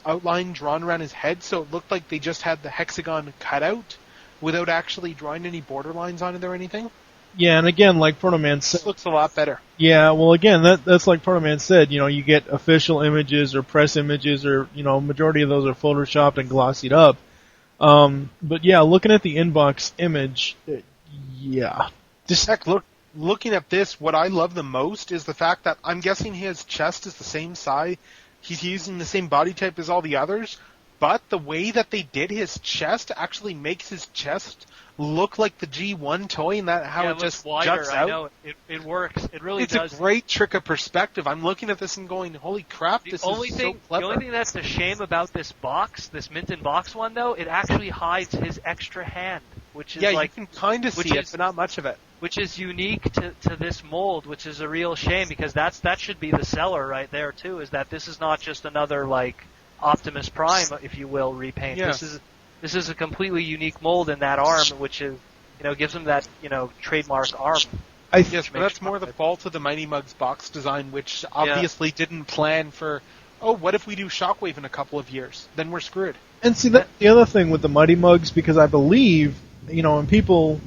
outline drawn around his head, so it looked like they just had the hexagon cut out without actually drawing any border lines on it or anything. Yeah, and again, like Protoman said, This looks a lot better. yeah, well, again, that's like Protoman said. You get official images or press images, or majority of those are photoshopped and glossied up. But yeah, looking at the inbox image, yeah, just Heck, looking at this, what I love the most is the fact that I'm guessing his chest is the same size. He's using the same body type as all the others, but the way that they did his chest actually makes his chest look like the G1 toy, and that how it just wider. juts out. I know it works. It really It's does. a great trick of perspective. I'm looking at this and going, "Holy crap! This is so The clever." only thing that's a shame about this box, this mint in box one, though, it actually hides his extra hand, which is yeah, like you can kind of which see it, is- but not much of it. which is unique to this mold, which is a real shame because that should be the seller right there too. Is that this is not just another like Optimus Prime, if you will, repaint. Yeah. This is a completely unique mold in that arm, which is gives him that trademark arm. Yes, but that's more the fault of the Mighty Mugs box design, which obviously didn't plan for. Oh, what if we do Shockwave in a couple of years? Then we're screwed. And see, that's the other thing with the Mighty Mugs, because I believe, and people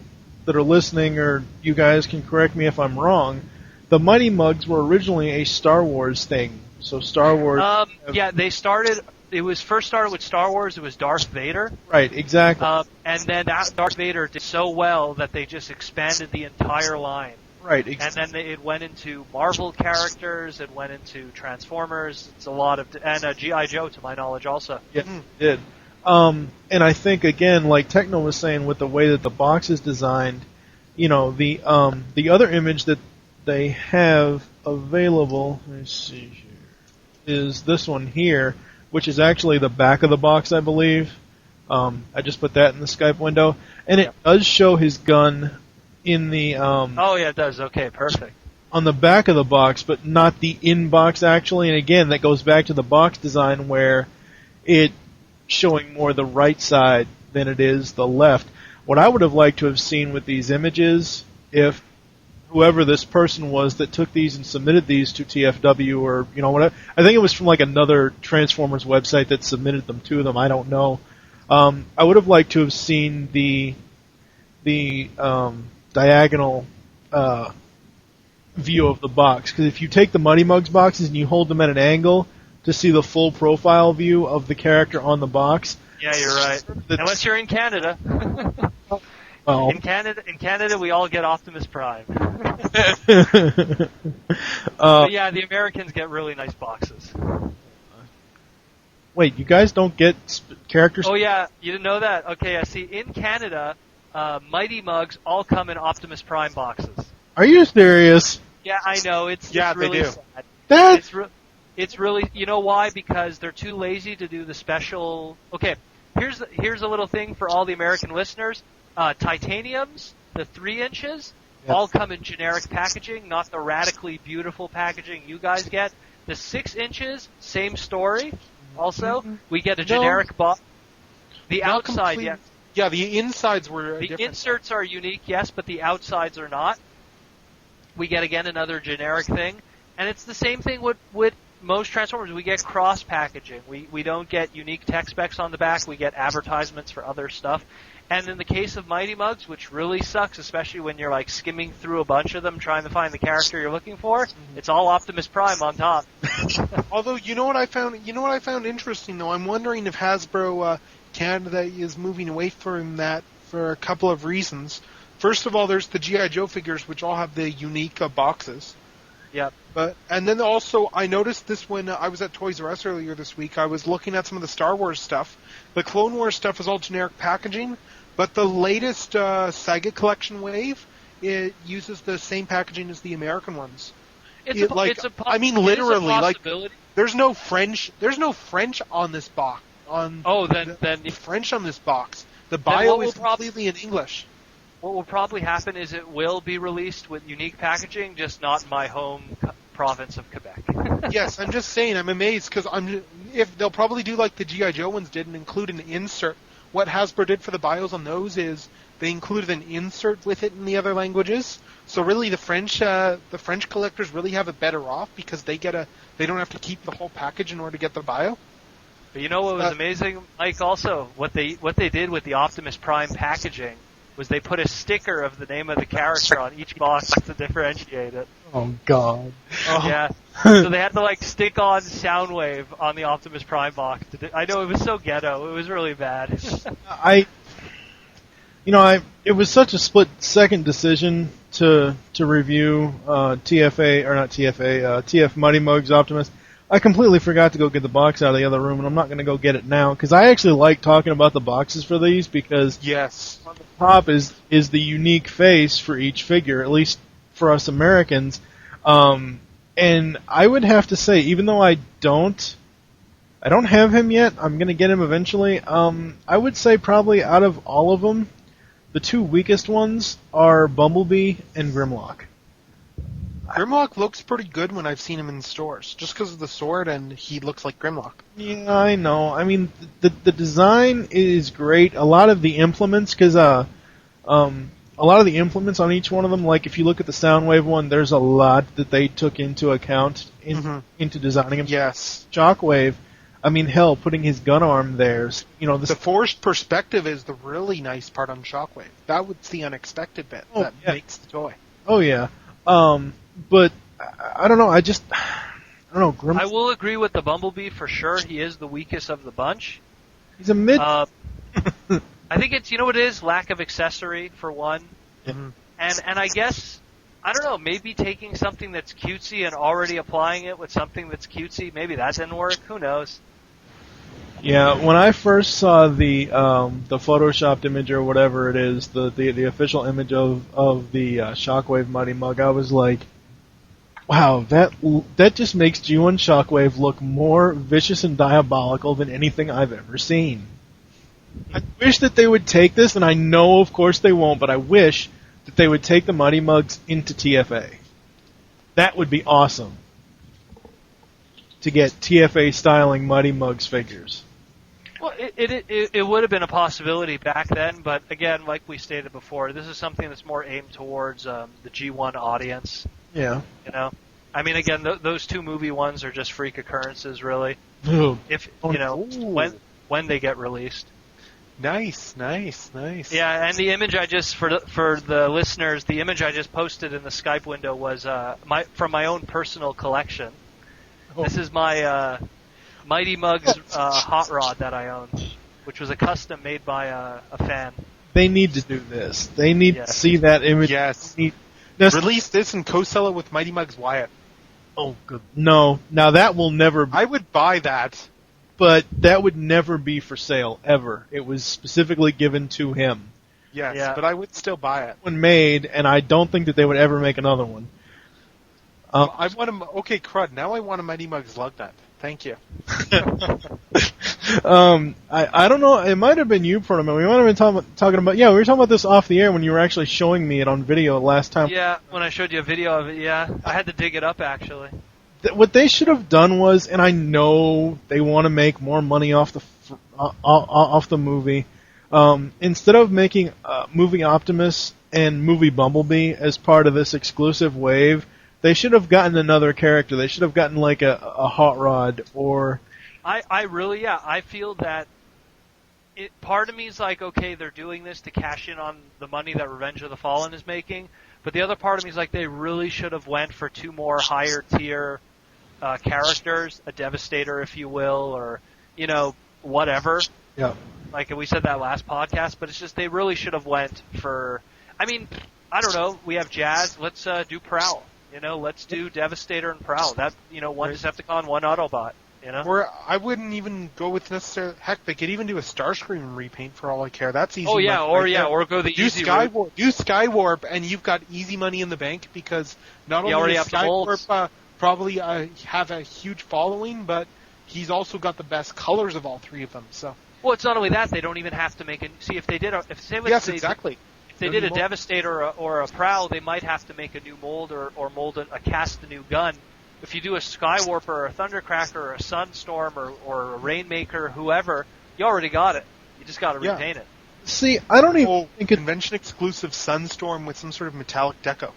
that are listening, or you guys can correct me if I'm wrong, the Mighty Mugs were originally a Star Wars thing. So Star Wars... they started... It was first started with Star Wars. It was Darth Vader. Right, exactly. And then Darth Vader did so well that they just expanded the entire line. Right, And then it went into Marvel characters. It went into Transformers. It's a lot of... And G.I. Joe, to my knowledge, also. Yes, it did. And I think, again, like Tekno was saying, with the way that the box is designed, the other image that they have available, let me see here, is this one here, which is actually the back of the box, I believe. I just put that in the Skype window. And it does show his gun in the... oh, yeah, it does. Okay, perfect. On the back of the box, but not the in-box, actually. And again, that goes back to the box design where it showing more the right side than it is the left. What I would have liked to have seen with these images, if whoever this person was that took these and submitted these to TFW, or whatever, I think it was from like another Transformers website that submitted them to them. I don't know. I would have liked to have seen the diagonal view of the box, because if you take the Mighty Mugs boxes and you hold them at an angle to see the full profile view of the character on the box. Yeah, you're right. Unless you're in Canada. Well, In Canada, we all get Optimus Prime. But yeah, the Americans get really nice boxes. Wait, you guys don't get characters? Oh yeah, you didn't know that? Okay, I see. In Canada, Mighty Mugs all come in Optimus Prime boxes. Are you serious? Yeah, I know. It's Yeah, really they do. sad. It's really, you know why? Because they're too lazy to do the special. Okay, here's a little thing for all the American listeners. Titaniums, the 3 inches, all come in generic packaging, not the radically beautiful packaging you guys get. The 6 inches, same story. Also, we get a generic box. The Not outside, complete- yeah. Yeah, the insides were The different. inserts are unique, yes, but the outsides are not. We get, again, another generic thing. And it's the same thing with most Transformers. We get cross-packaging. We don't get unique tech specs on the back. We get advertisements for other stuff. And in the case of Mighty Mugs, which really sucks, especially when you're like skimming through a bunch of them trying to find the character you're looking for, it's all Optimus Prime on top. Although, you know what I found interesting though? I'm wondering if Hasbro Canada is moving away from that for a couple of reasons. First of all, there's the G.I. Joe figures, which all have the unique boxes. Yep. And then also, I noticed this when I was at Toys R Us earlier this week. I was looking at some of the Star Wars stuff. The Clone Wars stuff is all generic packaging, but the latest Saga Collection wave, it uses the same packaging as the American ones. I mean, literally, like there's no French on this box. Then French on this box. The bio what is will completely in English. what will probably happen is it will be released with unique packaging, just not in my home province of Quebec. Yes, I'm just saying, I'm amazed, because if they'll probably do like the G.I. Joe ones did and include an insert. What Hasbro did for the bios on those is they included an insert with it in the other languages. So really, the French collectors really have it better off because they don't have to keep the whole package in order to get the bio. But you know what was amazing, Mike? Also, what they did with the Optimus Prime packaging was they put a sticker of the name of the character on each box to differentiate it. Oh God. Yeah. So they had to like stick on Soundwave on the Optimus Prime box. I know it was so ghetto. It was really bad. It was such a split-second decision to review TF Mighty Mugs Optimus. I completely forgot to go get the box out of the other room, and I'm not going to go get it now because I actually like talking about the boxes for these because yes, on the top is the unique face for each figure, at least for us Americans. And I would have to say, even though I don't have him yet, I'm going to get him eventually. I would say probably out of all of them, the two weakest ones are Bumblebee and Grimlock. Grimlock looks pretty good when I've seen him in stores, just because of the sword, and he looks like Grimlock. Yeah, I know. I mean, the design is great. A lot of the implements, because a lot of the implements on each one of them, like if you look at the Soundwave one, there's a lot that they took into account into designing him. Yes. Shockwave, I mean, hell, putting his gun arm there. The forced perspective is the really nice part on Shockwave. That was the unexpected bit that makes the toy. Oh yeah. But I don't know. I don't know. I will agree with the Bumblebee for sure. He is the weakest of the bunch. He's a mid. I think it's, you know what it is? Lack of accessory for one. Mm-hmm. And I guess, I don't know, maybe taking something that's cutesy and already applying it with something that's cutesy, maybe that didn't work. Who knows? Yeah, when I first saw the photoshopped image or whatever it is, the official image of the Shockwave Mighty Mug, I was like, wow, that just makes G1 Shockwave look more vicious and diabolical than anything I've ever seen. I wish that they would take this, and I know, of course, they won't, but I wish that they would take the Mighty Mugs into TFA. That would be awesome. To get TFA styling Mighty Mugs figures. Well, it would have been a possibility back then, but again, like we stated before, this is something that's more aimed towards the G1 audience. Yeah. You know, I mean, again, those two movie ones are just freak occurrences, really. Ooh. If when they get released. Nice. Yeah, and the image I just for the listeners, the image I just posted in the Skype window was from my own personal collection. Oh. This is my Mighty Mugs hot rod that I own, which was a custom made by a fan. They need to do this. They need to see that image. Yes. Release this and co-sell it with Mighty Mugs Wyatt. Oh, good. No. Now that will never be. I would buy that. But that would never be for sale, ever. It was specifically given to him. Yes, but I would still buy it. One made, and I don't think that they would ever make another one. I want him. Okay, crud. Now I want a Mighty Mugs Lugnut. Thank you. I don't know. It might have been you, Protoman. We might have been talking about. Yeah, we were talking about this off the air when you were actually showing me it on video last time. Yeah, when I showed you a video of it. Yeah, I had to dig it up actually. What they should have done was, and I know they want to make more money off the movie. Instead of making movie Optimus and movie Bumblebee as part of this exclusive wave, they should have gotten another character. They should have gotten like a Hot Rod or. I feel that. Part of me is like, okay, they're doing this to cash in on the money that Revenge of the Fallen is making, but the other part of me is like, they really should have went for two more higher tier characters, a Devastator, if you will, or whatever. Yeah. Like we said that last podcast, but it's just they really should have went for. I mean, I don't know. We have Jazz. Let's do Prowl. Let's do Devastator and Prowl. That one Decepticon, one Autobot. Or I wouldn't even go with necessarily. Heck, they could even do a Starscream repaint for all I care. That's easy. Oh yeah, money or go the easy route. Do Skywarp, and you've got easy money in the bank because not only does Skywarp probably have a huge following, but he's also got the best colors of all three of them. So. Well, it's not only that; they don't even have to make if they did exactly. If they did a Devastator or a Prowl, they might have to make a new mold or mold cast a new gun if you do a Skywarper or a Thundercracker or a Sunstorm or a Rainmaker, whoever, you already got it. You just got to Yeah. retain it. See, I don't even think convention exclusive Sunstorm with some sort of metallic deco.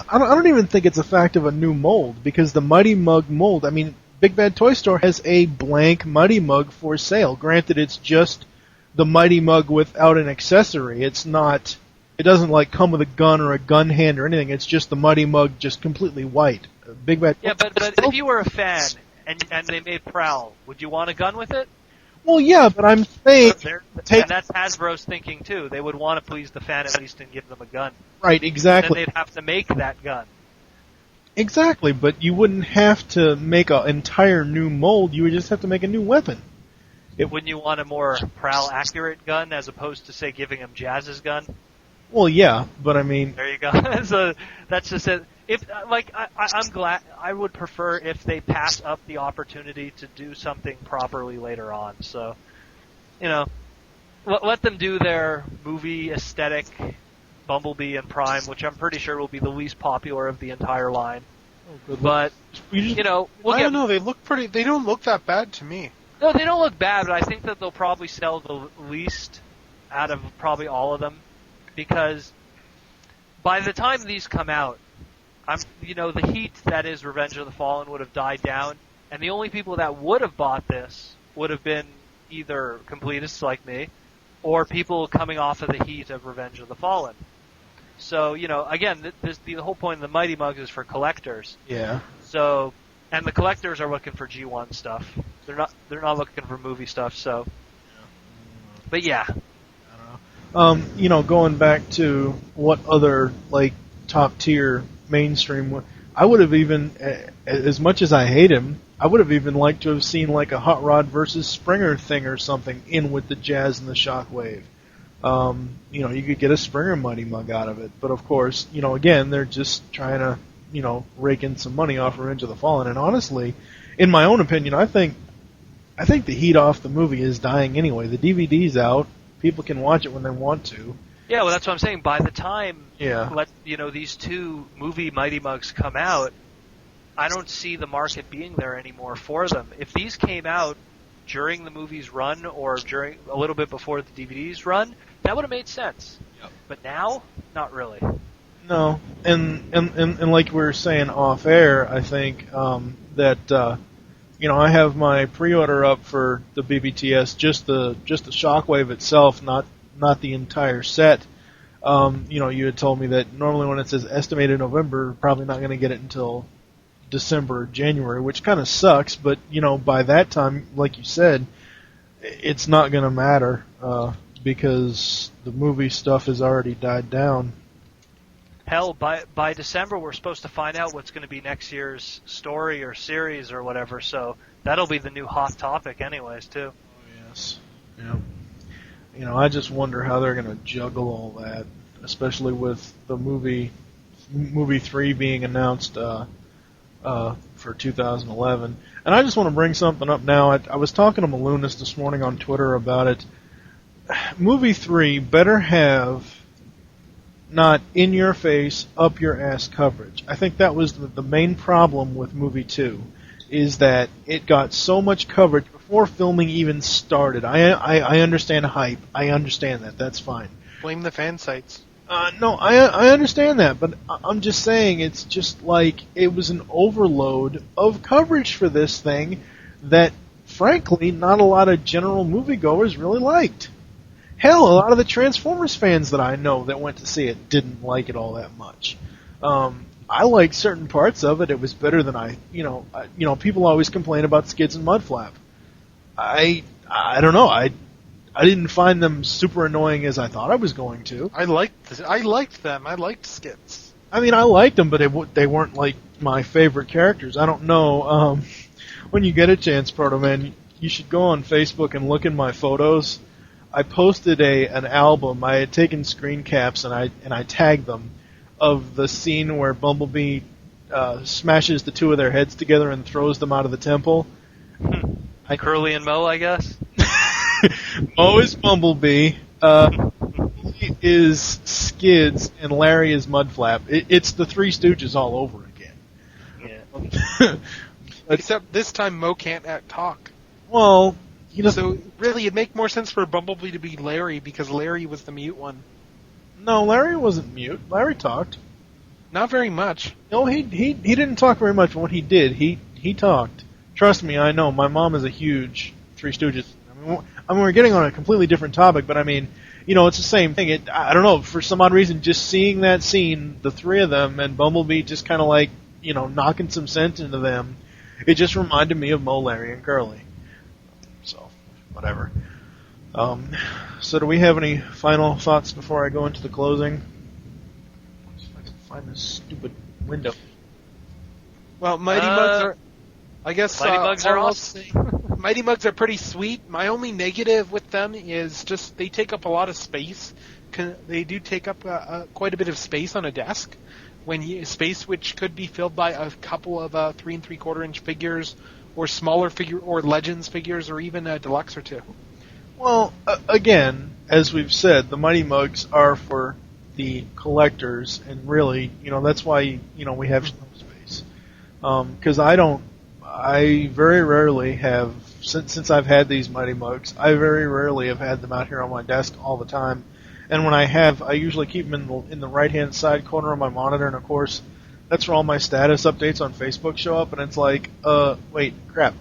I don't even think it's a fact of a new mold, because the Mighty Mug mold, I mean, Big Bad Toy Store has a blank Mighty Mug for sale. Granted, it's just the Mighty Mug without an accessory. It doesn't like come with a gun or a gun hand or anything. It's just the Mighty Mug, just completely white. Big Bad. Yeah, but if you were a fan and they made Prowl, would you want a gun with it? Well, yeah, but I'm saying And that's Hasbro's thinking too. They would want to please the fan at least and give them a gun. Right, exactly. Then they'd have to make that gun. Exactly, but you wouldn't have to make an entire new mold. You would just have to make a new weapon. Wouldn't you want a more Prowl accurate gun as opposed to, say, giving him Jazz's gun? Well, yeah, but I mean, There you go. So that's just it. If I'm glad. I would prefer if they pass up the opportunity to do something properly later on. So, let them do their movie aesthetic, Bumblebee and Prime, which I'm pretty sure will be the least popular of the entire line. But we'll I get. don't know. They look pretty. They don't look that bad to me. No, they don't look bad, but I think that they'll probably sell the least out of probably all of them, because by the time these come out, the heat that is Revenge of the Fallen would have died down, and the only people that would have bought this would have been either completists like me, or people coming off of the heat of Revenge of the Fallen. So, again, the whole point of the Mighty Mugs is for collectors. yeah. So, and the collectors are looking for G1 stuff. They're not looking for movie stuff. So, but yeah. Going back to what other top tier mainstream, I would have even, as much as I hate him, I would have even liked to have seen a Hot Rod versus Springer thing or something in with the Jazz and the Shockwave. You could get a Springer Mighty Mug out of it, but of course, again, they're just trying to, rake in some money off Revenge of the Fallen. And honestly, in my own opinion, I think the heat off the movie is dying anyway. The DVD's out. People can watch it when they want to. Yeah, well, that's what I'm saying. By the time Yeah. these two movie Mighty Mugs come out, I don't see the market being there anymore for them. If these came out during the movie's run or during a little bit before the DVD's run, that would have made sense. Yep. But now, not really. No, and like we were saying off air, I think that I have my pre-order up for the BBTS, just the Shockwave itself, not the entire set. You had told me that normally when it says estimated November, probably not going to get it until December or January, which kind of sucks. But by that time, like you said, it's not going to matter because the movie stuff has already died down. Hell, by December, we're supposed to find out what's going to be next year's story or series or whatever, so that'll be the new hot topic anyways, too. Oh, yes. Yeah. I just wonder how they're going to juggle all that, especially with the movie 3 being announced for 2011. And I just want to bring something up now. I was talking to Malunas this morning on Twitter about it. Movie 3 better have not in-your-face, up-your-ass coverage. I think that was the main problem with movie 2, is that it got so much coverage before filming even started. I understand hype. I understand that. That's fine. Blame the fan sites. No, I understand that, but I'm just saying it's just it was an overload of coverage for this thing that, frankly, not a lot of general moviegoers really liked. Hell, a lot of the Transformers fans that I know that went to see it didn't like it all that much. I liked certain parts of it. It was better than people always complain about Skids and Mudflap. I don't know. I didn't find them super annoying as I thought I was going to. I liked them. I liked Skids. I mean, I liked them, but they weren't my favorite characters. I don't know. When you get a chance, Protoman, you should go on Facebook and look in my photos. I posted an album. I had taken screen caps and I tagged them of the scene where Bumblebee smashes the two of their heads together and throws them out of the temple. Curly and Mo, I guess. Mo is Bumblebee. He is Skids, and Larry is Mudflap. It's the Three Stooges all over again. Yeah. Except this time Mo can't talk. Well, he doesn't. So really, it'd make more sense for Bumblebee to be Larry because Larry was the mute one. No, Larry wasn't mute. Larry talked. Not very much. No, he didn't talk very much, but when he did, he talked. Trust me, I know. My mom is a huge Three Stooges. I mean, we're getting on a completely different topic, but I mean, it's the same thing. I don't know, for some odd reason, just seeing that scene, the three of them, and Bumblebee just kind of like, knocking some sense into them, it just reminded me of Mo, Larry, and Curly. So, whatever. So do we have any final thoughts before I go into the closing? Let's see if I can find this stupid window. Well, Mighty Mugs are... I guess Mighty Mugs are awesome. Mighty Mugs are pretty sweet. My only negative with them is just they take up a lot of space. They do take up quite a bit of space on a desk. Space which could be filled by a couple of 3 3/4 inch figures, or smaller figure, or Legends figures, or even a deluxe or two. Well, again, as we've said, the Mighty Mugs are for the collectors, and really, that's why we have some space. Because I very rarely have, since I've had these Mighty Mugs, I very rarely have had them out here on my desk all the time. And when I have, I usually keep them in the right-hand side corner of my monitor, and of course, that's where all my status updates on Facebook show up, and it's like, wait, crap,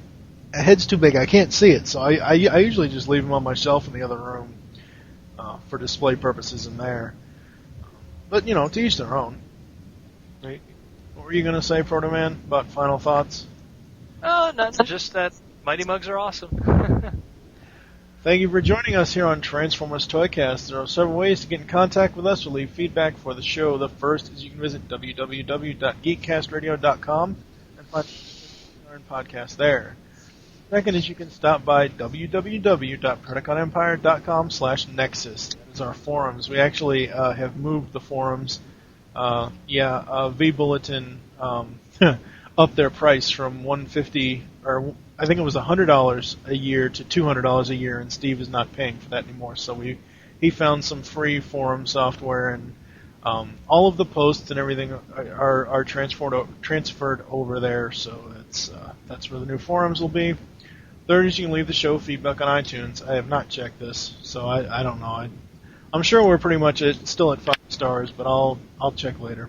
a head's too big, I can't see it, so I usually just leave them on my shelf in the other room for display purposes in there. But, to each their own. Right. What were you going to say, Protoman, about final thoughts? Oh, nothing, just that Mighty Mugs are awesome. Thank you for joining us here on Transformers ToyCast. There are several ways to get in contact with us or leave feedback for the show. The first is you can visit www.geekcastradio.com and find our podcast there. Second is you can stop by www.PredicaunEmpire.com/Nexus. That is our forums. We actually have moved the forums. V-Bulletin up their price from $150 or I think it was $100 a year to $200 a year, and Steve is not paying for that anymore. So he found some free forum software, and all of the posts and everything are transferred over there. So that's where the new forums will be. Third is you can leave the show feedback on iTunes. I have not checked this, so I don't know. I'm sure we're pretty much still at 5 stars, but I'll check later.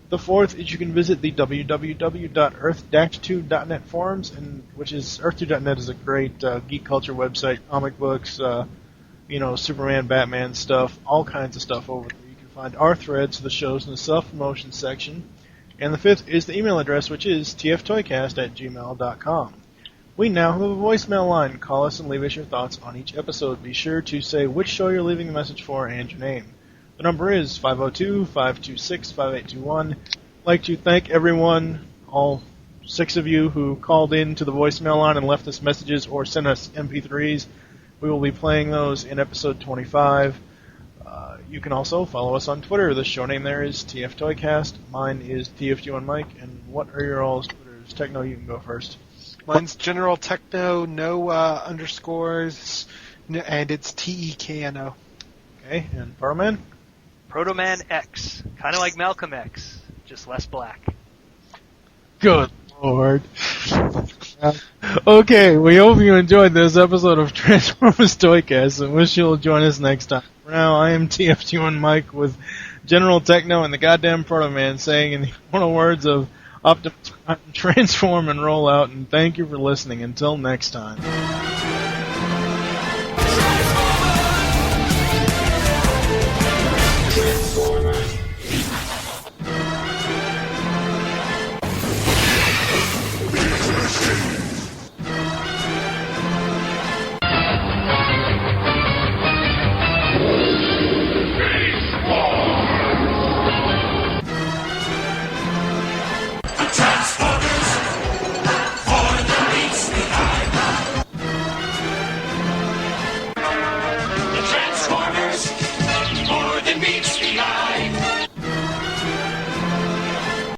The fourth is you can visit the www.earth-2.net forums, which is Earth2.net is a great geek culture website, comic books, Superman, Batman stuff, all kinds of stuff over there. You can find our threads for the shows in the self-promotion section. And the fifth is the email address, which is tftoycast@gmail.com. We now have a voicemail line. Call us and leave us your thoughts on each episode. Be sure to say which show you're leaving a message for and your name. The number is 502-526-5821. I'd like to thank everyone, all 6 of you who called in to the voicemail line and left us messages or sent us MP3s. We will be playing those in episode 25. You can also follow us on Twitter. The show name there is TFToycast. Mine is TFG1Mike. And what are your all's Twitters? Tekno, you can go first. Mine's GeneralTekno, no underscores, and it's TEKNO. Okay, and Protoman? Protoman X. Kind of like Malcolm X, just less black. Good Lord. Okay, we hope you enjoyed this episode of Transformers ToyCast and wish you'll join us next time. For now, I am TFG1Mike with GeneralTekno and the goddamn Protoman saying in the immortal words of Optimus Prime, transform and roll out, and thank you for listening. Until next time.